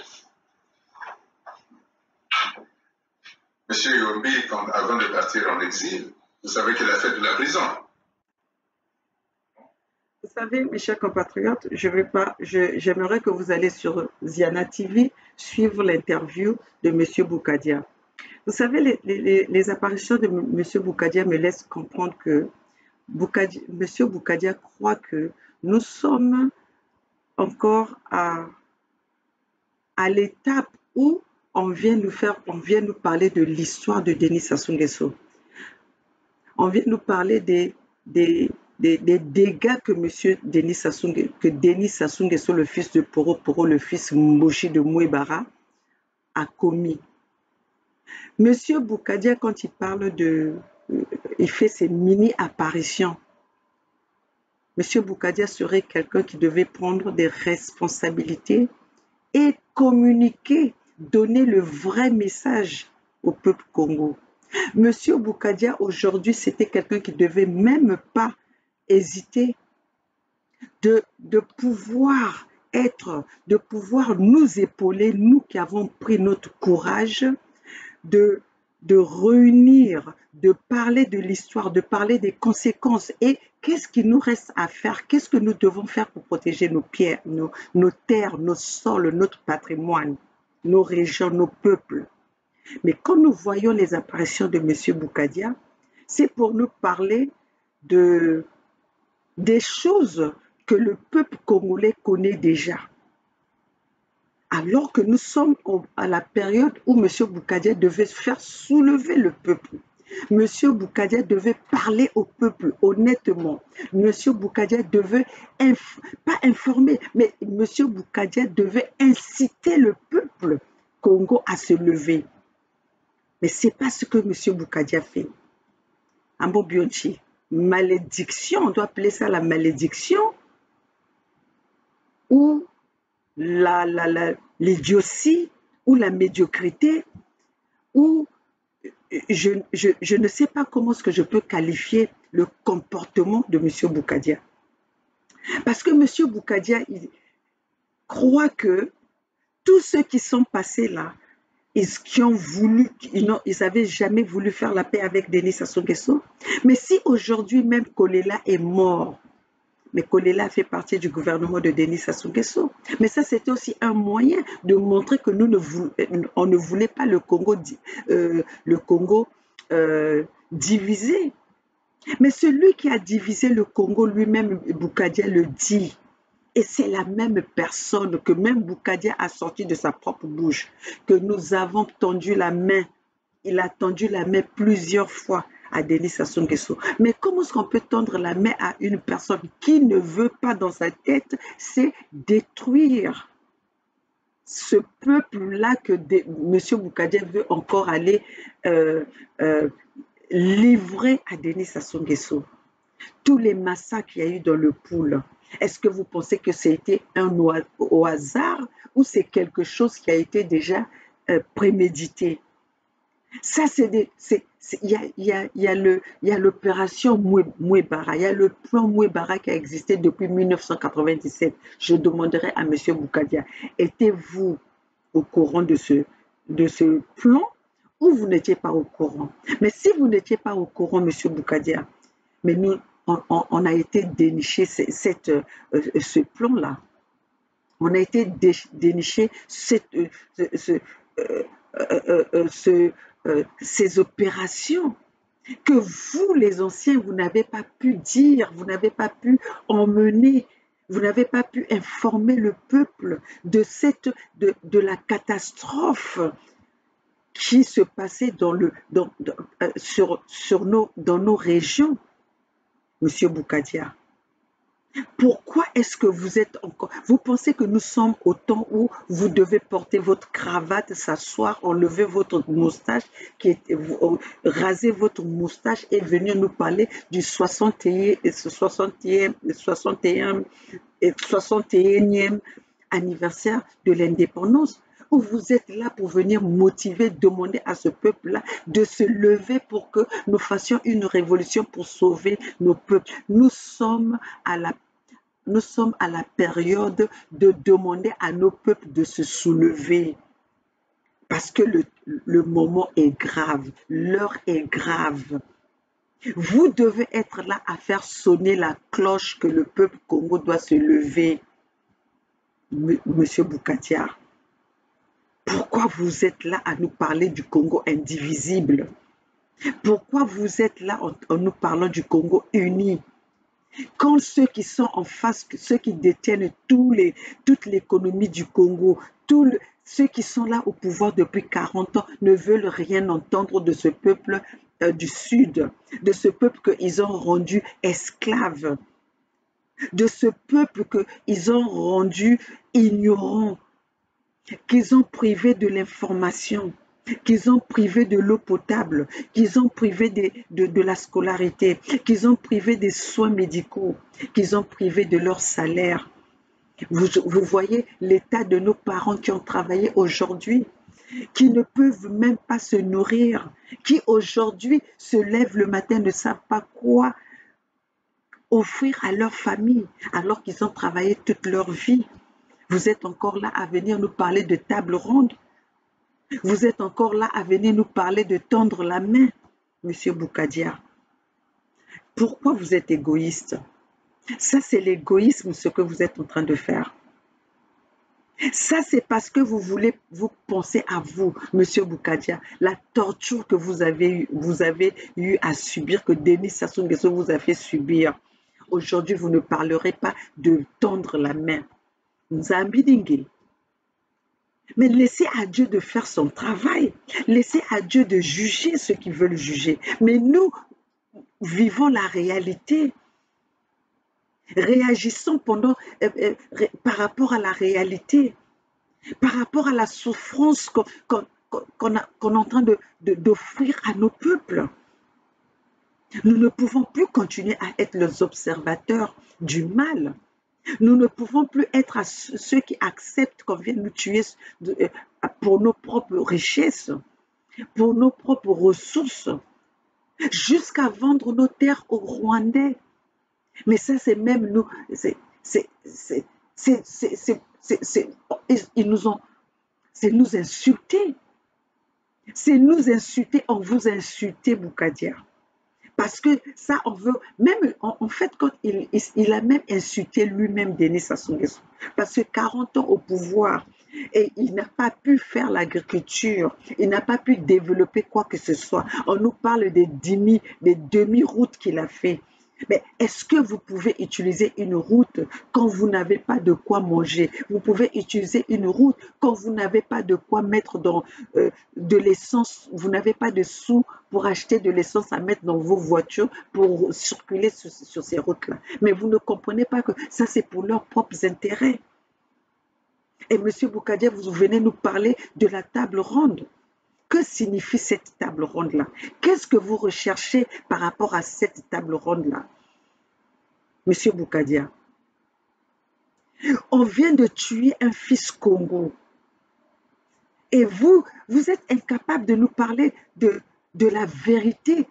M. Yombi, avant de partir en exil, vous savez qu'il a fait de la prison.
Vous savez, mes chers compatriotes, j'aimerais que vous allez sur Ziana TV suivre l'interview de M. Boukadia. Vous savez, les apparitions de M. Boukadia me laissent comprendre que M. Boukadia croit que nous sommes encore à l'étape où on vient nous parler de l'histoire de Denis Sassou Nguesso. On vient nous parler des dégâts que Denis Sassou Nguesso, le fils de Poro, le fils Mboshi de Mouébara, a commis. Monsieur Boukadia, quand il parle il fait ses mini-apparitions. Monsieur Boukadia serait quelqu'un qui devait prendre des responsabilités et communiquer, donner le vrai message au peuple congo. Monsieur Boukadia, aujourd'hui, c'était quelqu'un qui ne devait même pas hésiter de pouvoir nous épauler, nous qui avons pris notre courage de réunir, de parler de l'histoire, de parler des conséquences et qu'est-ce qu'il nous reste à faire, qu'est-ce que nous devons faire pour protéger nos pierres, nos terres, nos sols, notre patrimoine, nos régions, nos peuples. Mais quand nous voyons les apparitions de M. Boukadia, c'est pour nous parler des choses que le peuple congolais connaît déjà. Alors que nous sommes à la période où M. Boukadia devait faire soulever le peuple. M. Boukadia devait parler au peuple honnêtement. M. Boukadia devait, pas informer, mais M. Boukadia devait inciter le peuple congo à se lever. Mais ce n'est pas ce que M. Boukadia fait. Ambo Bionchi, malédiction, on doit appeler ça la malédiction, ou l'idiotie, ou la médiocrité, ou je ne sais pas comment est-ce que je peux qualifier le comportement de M. Boukadia. Parce que M. Boukadia, il croit que tous ceux qui sont passés là, ils n'avaient jamais voulu faire la paix avec Denis Sassou Nguesso. Mais si aujourd'hui même Kolela est mort, Mais Kolela fait partie du gouvernement de Denis Sassou Nguesso. Mais ça, c'était aussi un moyen de montrer que on ne voulait pas le Congo divisé. Mais celui qui a divisé le Congo lui-même, Boukadia, le dit. Et c'est la même personne que même Boukadia a sorti de sa propre bouche, que nous avons tendu la main. Il a tendu la main plusieurs fois à Denis Sassou Nguesso. Mais comment est-ce qu'on peut tendre la main à une personne qui ne veut pas dans sa tête, c'est détruire ce peuple-là que M. Boukadia veut encore aller livrer à Denis Sassou Nguesso. Tous les massacres qu'il y a eu dans le Poul, est-ce que vous pensez que c'était au hasard ou c'est quelque chose qui a été déjà prémédité? Ça, il y a l'opération Mouébara, il y a le plan Mouébara qui a existé depuis 1997. Je demanderai à M. Boukadia, étiez-vous au courant de ce plan ou vous n'étiez pas au courant? Mais si vous n'étiez pas au courant, M. Boukadia, mais nous, on a été déniché ce plan-là. On a été déniché ces opérations que vous, les anciens, vous n'avez pas pu dire, vous n'avez pas pu emmener, vous n'avez pas pu informer le peuple de la catastrophe qui se passait dans nos régions, Monsieur Boukadia. Pourquoi est-ce que vous êtes encore... Vous pensez que nous sommes au temps où vous devez porter votre cravate, s'asseoir, enlever votre moustache, raser votre moustache et venir nous parler du 61e anniversaire de l'indépendance, où vous êtes là pour venir motiver, demander à ce peuple-là de se lever pour que nous fassions une révolution pour sauver nos peuples. Nous sommes à la période de demander à nos peuples de se soulever. Parce que le moment est grave, l'heure est grave. Vous devez être là à faire sonner la cloche que le peuple Congo doit se lever. Monsieur Boukadia, pourquoi vous êtes là à nous parler du Congo indivisible? Pourquoi vous êtes là en nous parlant du Congo uni? Quand ceux qui sont en face, ceux qui détiennent toute l'économie du Congo, ceux qui sont là au pouvoir depuis 40 ans ne veulent rien entendre de ce peuple du Sud, de ce peuple qu'ils ont rendu esclave, de ce peuple qu'ils ont rendu ignorant, qu'ils ont privé de l'information, qu'ils ont privé de l'eau potable, qu'ils ont privé de la scolarité, qu'ils ont privé des soins médicaux, qu'ils ont privé de leur salaire. Vous voyez l'état de nos parents qui ont travaillé aujourd'hui, qui ne peuvent même pas se nourrir, qui aujourd'hui se lèvent le matin, ne savent pas quoi offrir à leur famille, alors qu'ils ont travaillé toute leur vie. Vous êtes encore là à venir nous parler de table ronde. Vous êtes encore là à venir nous parler de tendre la main, Monsieur Boukadia. Pourquoi vous êtes égoïste? Ça, c'est l'égoïsme, ce que vous êtes en train de faire. Ça, c'est parce que vous pensez à vous, Monsieur Boukadia, la torture que vous avez eu à subir, que Denis Sassou Nguesso vous a fait subir. Aujourd'hui, vous ne parlerez pas de tendre la main. Nzambidingue. Mais laissez à Dieu de faire son travail. Laissez à Dieu de juger ceux qui veulent juger. Mais nous vivons la réalité. Réagissons par rapport à la réalité, par rapport à la souffrance qu'on est en train d'offrir à nos peuples. Nous ne pouvons plus continuer à être les observateurs du mal. Nous ne pouvons plus être ceux qui acceptent qu'on vienne nous tuer pour nos propres richesses, pour nos propres ressources, jusqu'à vendre nos terres aux Rwandais. Mais ça, c'est même nous, c'est nous insulter. C'est nous insulter, on vous insulte, Boukadia. Parce que ça, on veut, même en fait, quand il a même insulté lui-même Denis Sassou Nguesso. Parce que 40 ans au pouvoir, et il n'a pas pu faire l'agriculture, il n'a pas pu développer quoi que ce soit. On nous parle des demi-routes qu'il a fait. Mais est-ce que vous pouvez utiliser une route quand vous n'avez pas de quoi manger? Vous pouvez utiliser une route quand vous n'avez pas de quoi mettre dans de l'essence, vous n'avez pas de sous pour acheter de l'essence à mettre dans vos voitures pour circuler sur ces routes-là. Mais vous ne comprenez pas que ça, c'est pour leurs propres intérêts. Et M. Boukadia, vous venez nous parler de la table ronde. Que signifie cette table ronde-là? Qu'est-ce que vous recherchez par rapport à cette table ronde-là? Monsieur Boukadia, on vient de tuer un fils Congo. Et vous êtes incapable de nous parler de la vérité,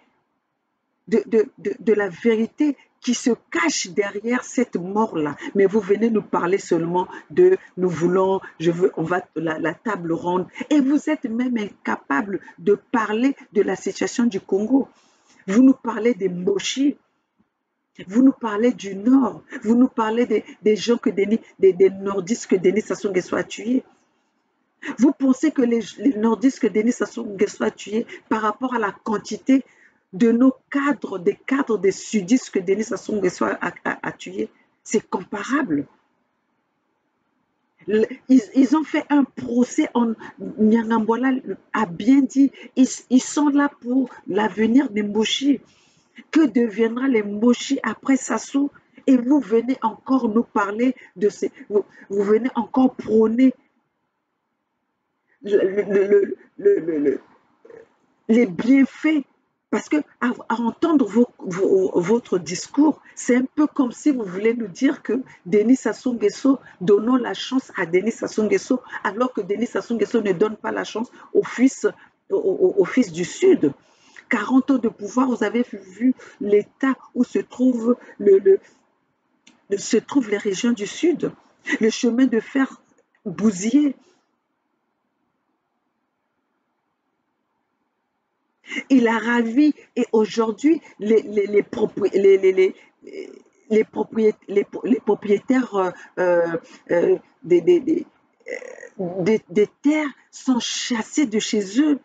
de la vérité qui se cache derrière cette mort-là. Mais vous venez nous parler seulement de nous voulons, on va la table ronde. Et vous êtes même incapable de parler de la situation du Congo. Vous nous parlez des Moshi, vous nous parlez du Nord, vous nous parlez des gens des nordistes que Denis Sassou Nguesso a tués. Vous pensez que les nordistes que Denis Sassou Nguesso a tués par rapport à la quantité de nos cadres, des cadres des sudistes que Denis Sassou Nguesso a tués, c'est comparable. Ils ont fait un procès, Nyangambola a bien dit, ils sont là pour l'avenir des Moshi. Que deviendra les Moshi après Sassou? Et vous venez encore nous parler de ces... Vous venez encore prôner les bienfaits. Parce que à entendre votre discours, c'est un peu comme si vous voulez nous dire que Denis Sassou Nguesso, donnons la chance à Denis Sassou Nguesso, alors que Denis Sassou Nguesso ne donne pas la chance au fils du Sud. 40 ans de pouvoir, vous avez vu l'état où se trouvent les régions du Sud, le chemin de fer bousillé. Il a ravi et aujourd'hui les propriétaires des terres sont chassés de chez eux.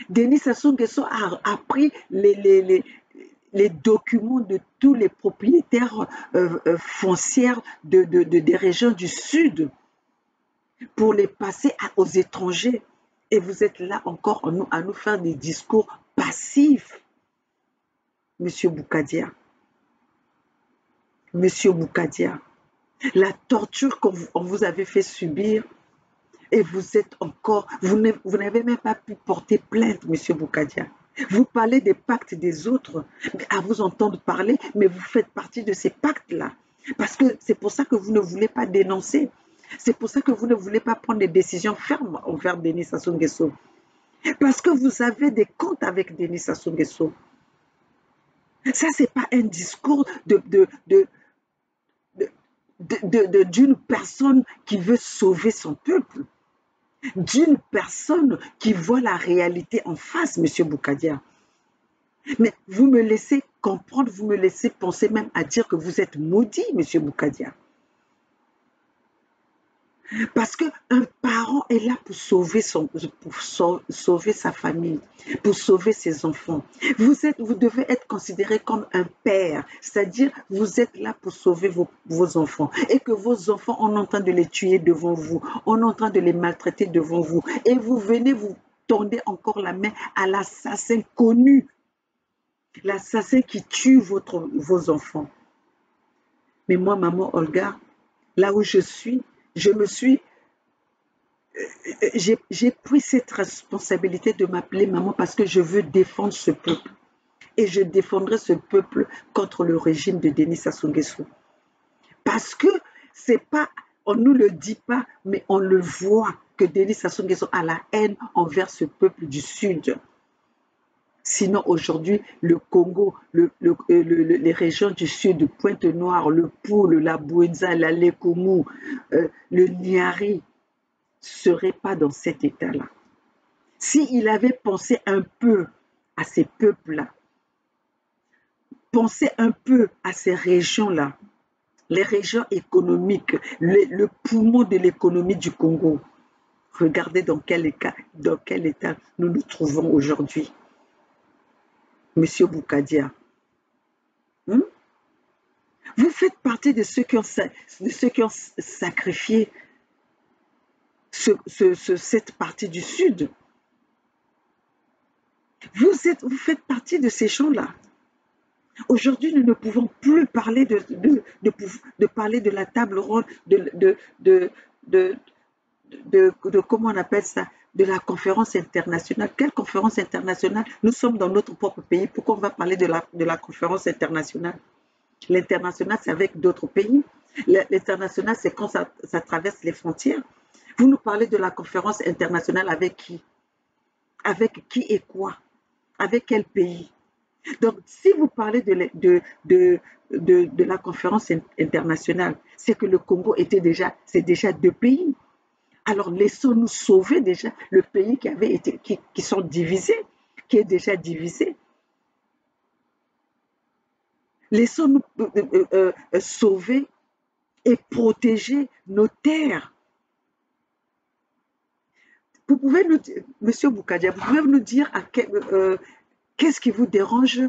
Denis Sassou Nguesso a pris les documents de tous les propriétaires foncières des régions du Sud pour les passer aux étrangers. Et vous êtes là encore à nous faire des discours passifs. Monsieur Boukadia. Monsieur Boukadia. La torture qu'on vous avait fait subir. Et vous êtes encore... Vous n'avez même pas pu porter plainte, monsieur Boukadia. Vous parlez des pactes des autres, à vous entendre parler, mais vous faites partie de ces pactes-là. Parce que c'est pour ça que vous ne voulez pas dénoncer. C'est pour ça que vous ne voulez pas prendre des décisions fermes envers Denis Sassou Nguesso. Parce que vous avez des comptes avec Denis Sassou Nguesso. Ça, ce n'est pas un discours d'une personne qui veut sauver son peuple. D'une personne qui voit la réalité en face, monsieur Boukadia. Mais vous me laissez comprendre, vous me laissez penser même à dire que vous êtes maudit, monsieur Boukadia. Parce qu'un parent est là pour sauver sa famille, pour sauver ses enfants. Vous devez être considéré comme un père, c'est-à-dire vous êtes là pour sauver vos enfants. Et que vos enfants, on est en train de les tuer devant vous, on est en train de les maltraiter devant vous. Et vous venez, vous tendez encore la main à l'assassin connu, l'assassin qui tue vos enfants. Mais moi, maman Olga, là où je suis, j'ai pris cette responsabilité de m'appeler maman parce que je veux défendre ce peuple. Et je défendrai ce peuple contre le régime de Denis Sassou Nguesso. Parce que c'est pas, on ne nous le dit pas, mais on le voit que Denis Sassou Nguesso a la haine envers ce peuple du Sud. Sinon, aujourd'hui, le Congo, les régions du Sud, Pointe-Noire, le Poul, la Bouenza, la Lekoumou, le Niari, ne serait pas dans cet état-là. S'il avait pensé un peu à ces peuples-là, pensez un peu à ces régions-là, les régions économiques, le poumon de l'économie du Congo. Regardez dans quel état nous nous trouvons aujourd'hui. Monsieur Boukadia, hein? Vous faites partie de ceux qui ont sacrifié cette partie du Sud. Vous faites partie de ces gens-là. Aujourd'hui, nous ne pouvons plus parler parler de la table ronde, comment on appelle ça, de la conférence internationale. Quelle conférence internationale? Nous sommes dans notre propre pays. Pourquoi on va parler de la conférence internationale? L'international, c'est avec d'autres pays. L'international, c'est quand ça traverse les frontières. Vous nous parlez de la conférence internationale avec qui? Avec qui et quoi? Avec quel pays? Donc, si vous parlez de la conférence internationale, c'est que le Congo c'est déjà 2 pays. Alors, laissons-nous sauver déjà le pays qui sont divisés, qui est déjà divisé. Laissons-nous sauver et protéger nos terres. Vous pouvez nous dire, Monsieur Boukadia, vous pouvez nous dire qu'est-ce qui vous dérange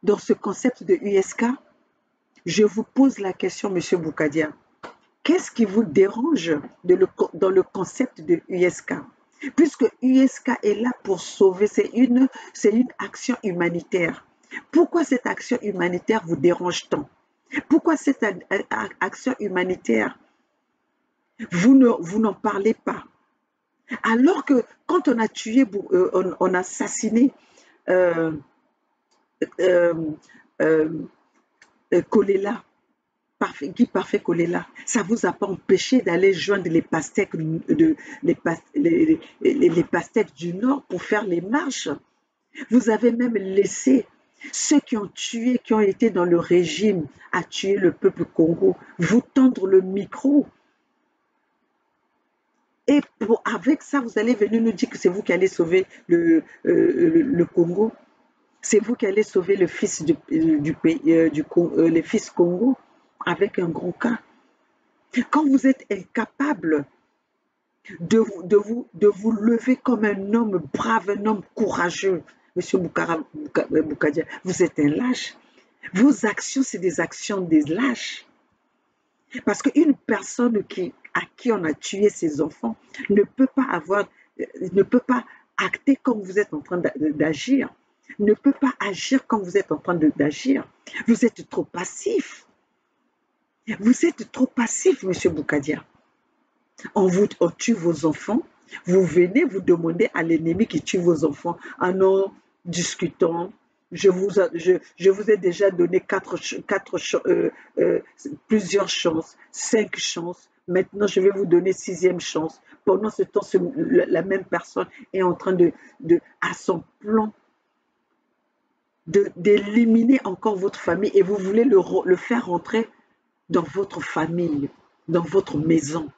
dans ce concept de USK? Je vous pose la question, Monsieur Boukadia. Qu'est-ce qui vous dérange dans le concept de USK? Puisque USK est là pour sauver, c'est une action humanitaire. Pourquoi cette action humanitaire vous dérange tant? Pourquoi cette action humanitaire, vous n'en parlez pas? Alors que quand on a tué, on a assassiné Kolela, Guy Parfait Kolela, ça ne vous a pas empêché d'aller joindre les pastèques du Nord pour faire les marches. Vous avez même laissé ceux qui ont tué, qui ont été dans le régime à tuer le peuple Congo, vous tendre le micro. Et avec ça, vous allez venir nous dire que c'est vous qui allez sauver le Congo. C'est vous qui allez sauver le fils le fils Congo avec un gros cas. Quand vous êtes incapable de vous lever comme un homme brave, un homme courageux, Monsieur Boukadia, vous êtes un lâche. Vos actions, c'est des actions des lâches. Parce qu'une personne à qui on a tué ses enfants ne peut pas acter comme vous êtes en train d'agir, ne peut pas agir comme vous êtes en train d'agir. Vous êtes trop passif. Vous êtes trop passif, Monsieur Boukadia. On tue vos enfants, vous venez vous demander à l'ennemi qui tue vos enfants en discutant. Je vous ai déjà donné plusieurs chances, 5 chances. Maintenant, je vais vous donner 6e chance. Pendant ce temps, la même personne est en train à son plan d'éliminer encore votre famille et vous voulez le faire rentrer dans votre famille, dans votre maison.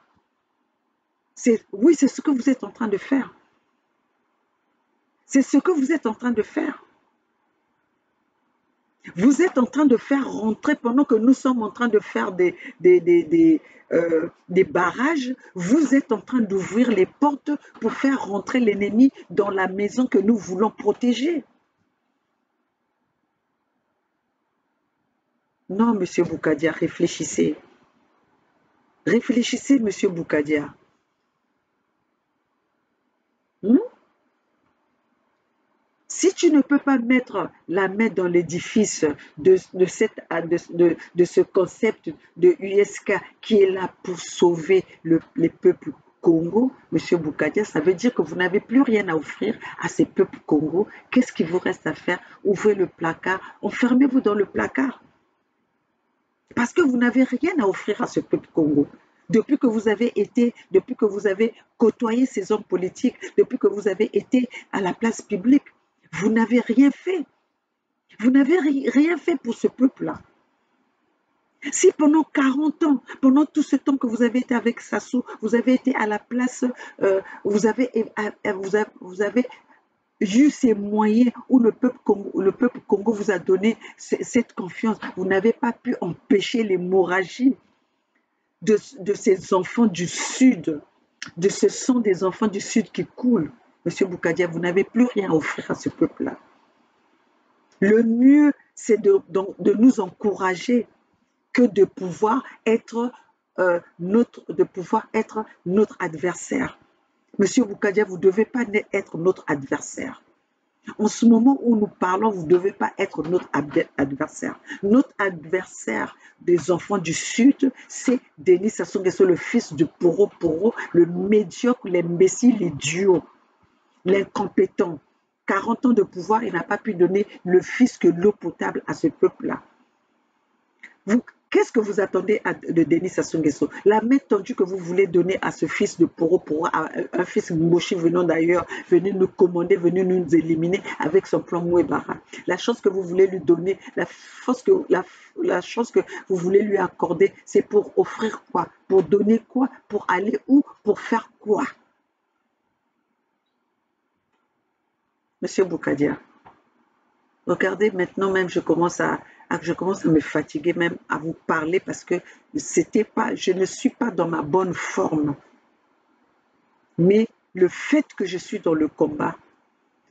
Oui, c'est ce que vous êtes en train de faire. C'est ce que vous êtes en train de faire. Vous êtes en train de faire rentrer, pendant que nous sommes en train de faire des barrages, vous êtes en train d'ouvrir les portes pour faire rentrer l'ennemi dans la maison que nous voulons protéger. Non, Monsieur Boukadia, réfléchissez. Réfléchissez, Monsieur Boukadia. Si tu ne peux pas mettre la main dans l'édifice de ce concept de USK qui est là pour sauver les peuples Congo, Monsieur Boukadia, ça veut dire que vous n'avez plus rien à offrir à ces peuples Congo. Qu'est-ce qu'il vous reste à faire? Ouvrez le placard, enfermez-vous dans le placard. Parce que vous n'avez rien à offrir à ce peuple Congo. Depuis que vous avez côtoyé ces hommes politiques, depuis que vous avez été à la place publique, vous n'avez rien fait. Vous n'avez rien fait pour ce peuple-là. Si pendant 40 ans, pendant tout ce temps que vous avez été avec Sassou, vous avez été à la place, vous avez eu ces moyens où le peuple Congo vous a donné cette confiance. Vous n'avez pas pu empêcher l'hémorragie de ces enfants du Sud, de ce sang des enfants du Sud qui coulent. Monsieur Boukadia, vous n'avez plus rien à offrir à ce peuple-là. Le mieux, c'est de nous encourager que de pouvoir être notre adversaire. Monsieur Boukadia, vous ne devez pas être notre adversaire. En ce moment où nous parlons, vous ne devez pas être notre adversaire. Notre adversaire des enfants du Sud, c'est Denis Sassou Nguesso, le fils de Poro Poro, le médiocre, l'imbécile, l'idiot, l'incompétent. 40 ans de pouvoir, il n'a pas pu donner le fils que l'eau potable à ce peuple-là. Qu'est-ce que vous attendez de Denis Sassou Nguesso? La main tendue que vous voulez donner à ce fils de Poro Poro, un fils Moshi venant d'ailleurs, venu nous commander, venu nous éliminer avec son plan Mouébara. La chance que vous voulez lui donner, la chance que vous voulez lui accorder, c'est pour offrir quoi? Pour donner quoi? Pour aller où? Pour faire quoi? Monsieur Boukadia, regardez maintenant même, je commence à me fatiguer même à vous parler parce que je ne suis pas dans ma bonne forme. Mais le fait que je suis dans le combat,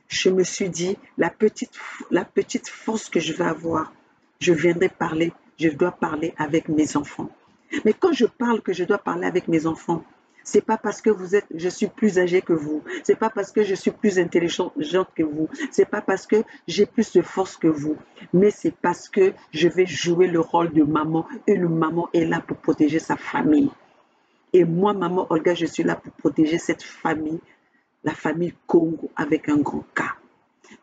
je me suis dit, la petite force que je vais avoir, je viendrai parler, je dois parler avec mes enfants. Mais quand je parle que je dois parler avec mes enfants, c'est pas parce que je suis plus âgée que vous, c'est pas parce que je suis plus intelligente que vous, c'est pas parce que j'ai plus de force que vous, mais c'est parce que je vais jouer le rôle de maman. Une maman est là pour protéger sa famille. Et moi, maman Olga, je suis là pour protéger cette famille, la famille Congo avec un grand K,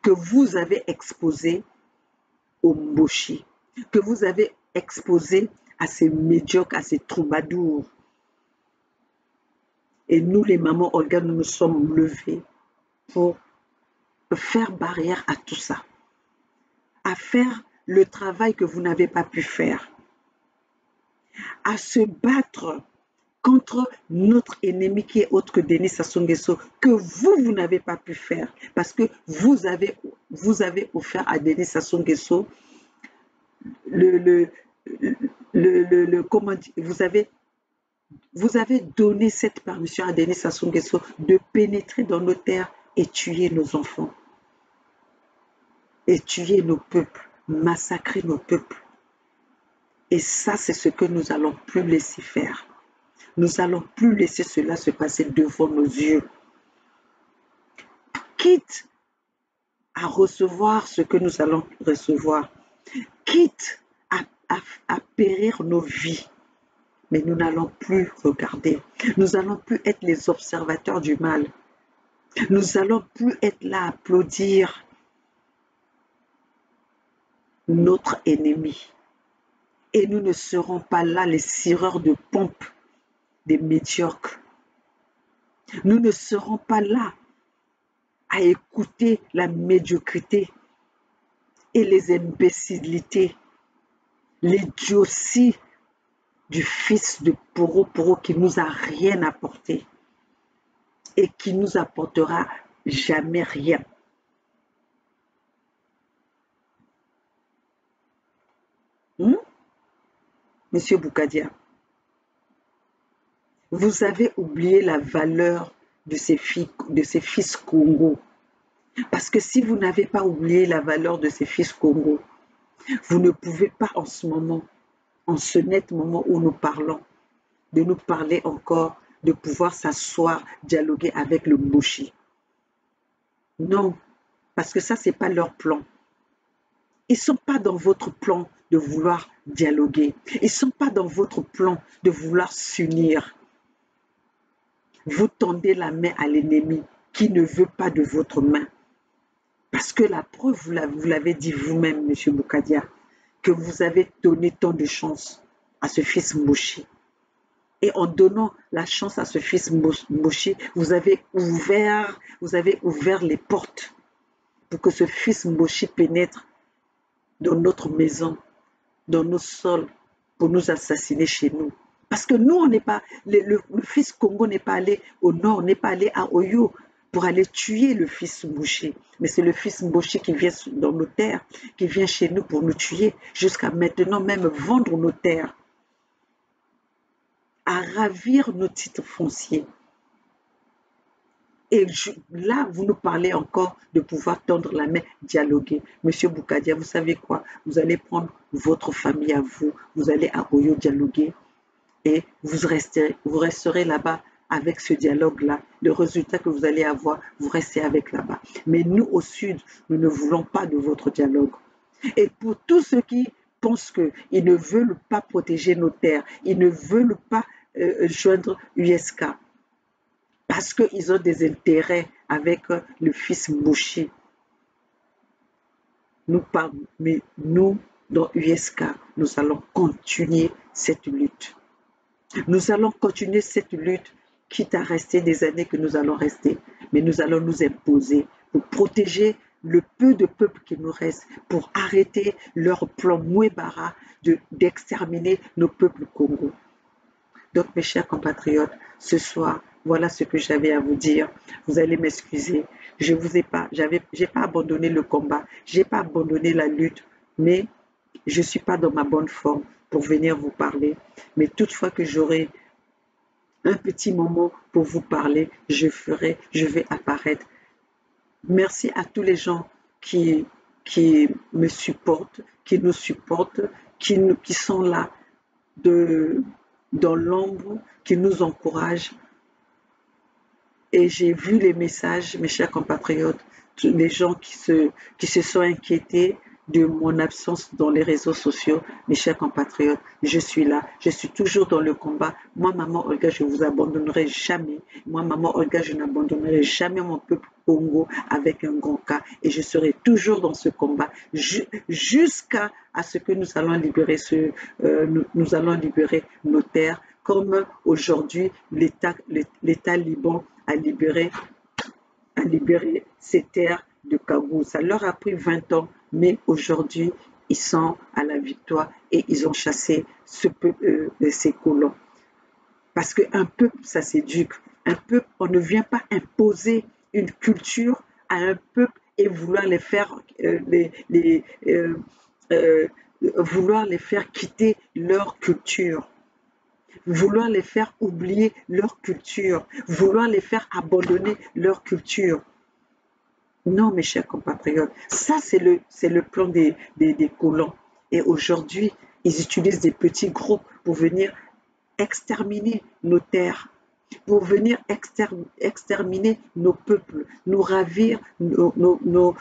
que vous avez exposé au Mboshi, que vous avez exposé à ces médiocres, à ces troubadours. Et nous, les mamans Olga, nous nous sommes levés pour faire barrière à tout ça, à faire le travail que vous n'avez pas pu faire, à se battre contre notre ennemi qui est autre que Denis Sassou Nguesso, que vous n'avez pas pu faire, parce que vous avez offert à Denis Sassou Nguesso comment dire, vous avez donné cette permission à Denis Sassou Nguesso de pénétrer dans nos terres et tuer nos enfants, et tuer nos peuples, massacrer nos peuples. Et ça, c'est ce que nous n'allons plus laisser faire. Nous n'allons plus laisser cela se passer devant nos yeux. Quitte à recevoir ce que nous allons recevoir, quitte à périr nos vies, mais nous n'allons plus regarder. Nous n'allons plus être les observateurs du mal. Nous n'allons plus être là à applaudir notre ennemi. Et nous ne serons pas là les cireurs de pompe des médiocres. Nous ne serons pas là à écouter la médiocrité et les imbécilités, l'idiotie du fils de Poro Poro qui nous a rien apporté et qui nous apportera jamais rien. Monsieur Boukadia, vous avez oublié la valeur de ces fils Congo. Parce que si vous n'avez pas oublié la valeur de ces fils Congo, vous ne pouvez pas en ce moment, en ce net moment où nous parlons, de nous parler encore, de pouvoir s'asseoir, dialoguer avec le Mboshi. Non, parce que ça, ce n'est pas leur plan. Ils ne sont pas dans votre plan de vouloir dialoguer. Ils ne sont pas dans votre plan de vouloir s'unir. Vous tendez la main à l'ennemi qui ne veut pas de votre main. Parce que la preuve, vous l'avez dit vous-même, M. Boukadia, que vous avez donné tant de chance à ce fils Mboshi. Et en donnant la chance à ce fils Mboshi, vous avez ouvert les portes pour que ce fils Mboshi pénètre dans notre maison, dans nos sols, pour nous assassiner chez nous. Parce que nous, on n'est pas, le fils Congo n'est pas allé au nord, n'est pas allé à Oyo. pour aller tuer le fils Mboshi. Mais c'est le fils Mboshi qui vient dans nos terres, qui vient chez nous pour nous tuer, jusqu'à maintenant même vendre nos terres, à ravir nos titres fonciers. Et là, vous nous parlez encore de pouvoir tendre la main, dialoguer. Monsieur Boukadia, vous savez quoi? Vous allez prendre votre famille à vous, vous allez à Oyo dialoguer et vous resterez là-bas avec ce dialogue-là. Le résultat que vous allez avoir, vous restez avec là-bas. Mais nous, au Sud, nous ne voulons pas de votre dialogue. Et pour tous ceux qui pensent qu'ils ne veulent pas protéger nos terres, ils ne veulent pas joindre USK, parce qu'ils ont des intérêts avec le fils Mboshi. Mais nous, dans USK, nous allons continuer cette lutte. Nous allons continuer cette lutte, quitte à rester des années que nous allons rester. Mais nous allons nous imposer pour protéger le peu de peuple qui nous reste, pour arrêter leur plan Mouébara d'exterminer nos peuples Congo. Donc, mes chers compatriotes, ce soir, voilà ce que j'avais à vous dire. Vous allez m'excuser. Je vous ai pas, j'ai pas abandonné le combat, j'ai pas abandonné la lutte, mais je suis pas dans ma bonne forme pour venir vous parler. Mais toutefois que j'aurai un petit moment pour vous parler, je vais apparaître. Merci à tous les gens qui me supportent, qui nous supportent, qui sont là dans l'ombre, qui nous encouragent. Et j'ai vu les messages, mes chers compatriotes, les gens qui se sont inquiétés de mon absence dans les réseaux sociaux. Mes chers compatriotes, je suis là, je suis toujours dans le combat. Moi, maman Olga, je ne vous abandonnerai jamais. Moi, maman Olga, je n'abandonnerai jamais mon peuple Congo avec un grand K. Et je serai toujours dans ce combat jusqu'à ce que nous allons libérer nous allons libérer nos terres, comme aujourd'hui l'État liban a libéré ces terres de Kagou. Ça leur a pris 20 ans, mais aujourd'hui, ils sont à la victoire et ils ont chassé ces colons. Parce qu'un peuple, ça s'éduque. Un peuple, on ne vient pas imposer une culture à un peuple et vouloir les faire, vouloir les faire quitter leur culture. Vouloir les faire oublier leur culture, vouloir les faire abandonner leur culture. Non, mes chers compatriotes, ça c'est le plan des colons. Et aujourd'hui, ils utilisent des petits groupes pour venir exterminer nos terres, pour venir exterminer nos peuples, nous ravir nos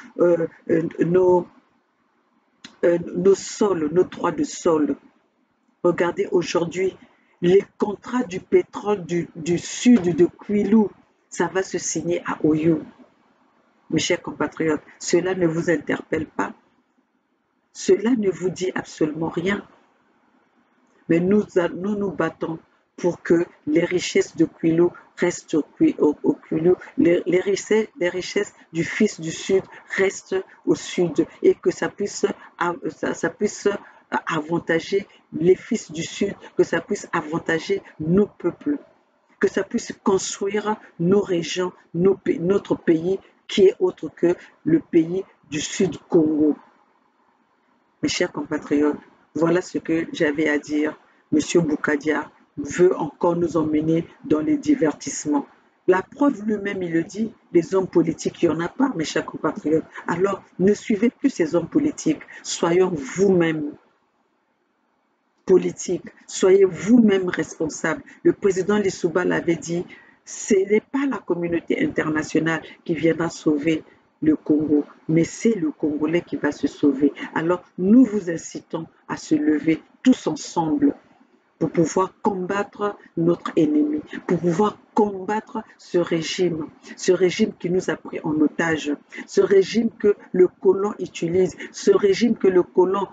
sols, nos droits de sol. Regardez aujourd'hui, les contrats du pétrole du sud de Kwilu, ça va se signer à Oyo. Mes chers compatriotes, cela ne vous interpelle pas? Cela ne vous dit absolument rien? Mais nous nous battons pour que les richesses de Kwilu restent au Kwilu, les richesses du fils du Sud restent au Sud et que ça puisse avantager les fils du Sud, que ça puisse avantager nos peuples, que ça puisse construire nos régions, notre pays qui est autre que le pays du Sud Congo. Mes chers compatriotes, voilà ce que j'avais à dire. Monsieur Boukadia veut encore nous emmener dans les divertissements. La preuve lui-même, il le dit, les hommes politiques, il n'y en a pas, mes chers compatriotes. Alors, ne suivez plus ces hommes politiques. Soyons vous-même politiques. Soyez vous-même responsables. Le président Lissouba l'avait dit, ce n'est pas la communauté internationale qui viendra sauver le Congo, mais c'est le Congolais qui va se sauver. Alors, nous vous incitons à se lever tous ensemble pour pouvoir combattre notre ennemi, pour pouvoir combattre ce régime qui nous a pris en otage, ce régime que le colon utilise, ce régime que le colon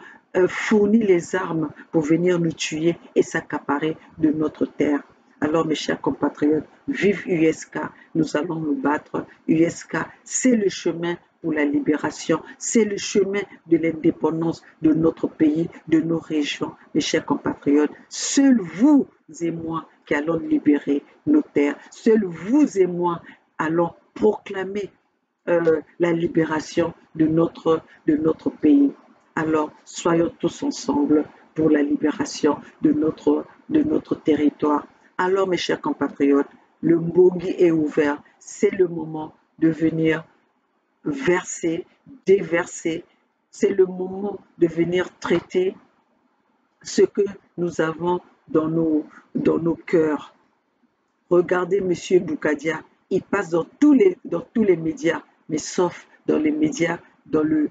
fournit les armes pour venir nous tuer et s'accaparer de notre terre. Alors, mes chers compatriotes, vive USK, nous allons nous battre. USK, c'est le chemin pour la libération, c'est le chemin de l'indépendance de notre pays, de nos régions. Mes chers compatriotes, seuls vous et moi qui allons libérer nos terres, seuls vous et moi allons proclamer la libération de notre pays. Alors, soyons tous ensemble pour la libération de notre territoire. Alors, mes chers compatriotes, le Mbongi est ouvert. C'est le moment de venir verser, déverser. C'est le moment de venir traiter ce que nous avons dans nos cœurs. Regardez M. Boukadia, il passe dans tous les médias, mais sauf dans les médias, les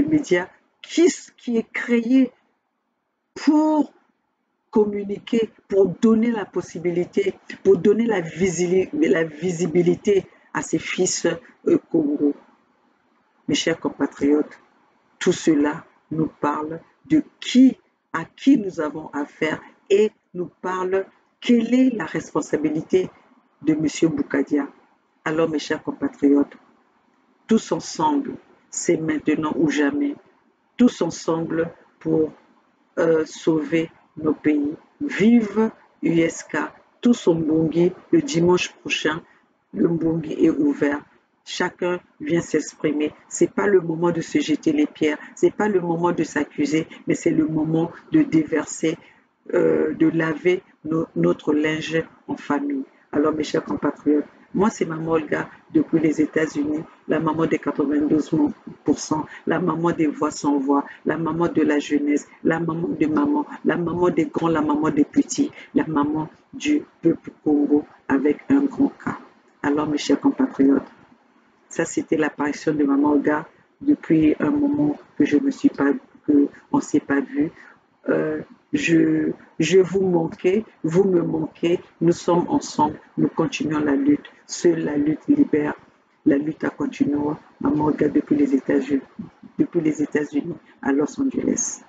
médias qui est créé pour communiquer, pour donner la possibilité, pour donner la visibilité à ces fils Congo. Mes chers compatriotes, tout cela nous parle de à qui nous avons affaire et nous parle quelle est la responsabilité de M. Boukadia. Alors, mes chers compatriotes, tous ensemble, c'est maintenant ou jamais, tous ensemble pour sauver nos pays. Vive USK, tous au Mbongi, le dimanche prochain, le Mbongi est ouvert. Chacun vient s'exprimer. C'est pas le moment de se jeter les pierres, c'est pas le moment de s'accuser, mais c'est le moment de déverser, de laver notre linge en famille. Alors mes chers compatriotes, moi c'est Maman Olga depuis les États-Unis, la maman des 92%, la maman des voix sans voix, la maman de la jeunesse, la maman de maman, la maman des grands, la maman des petits, la maman du peuple Congo avec un grand K. Alors mes chers compatriotes, ça, c'était l'apparition de Maman Olga depuis un moment que on ne s'est pas vu. Je vous manquais, vous me manquez, nous sommes ensemble, nous continuons la lutte. Seule la lutte libère, la lutte a continué. Maman Olga depuis les États-Unis à Los Angeles.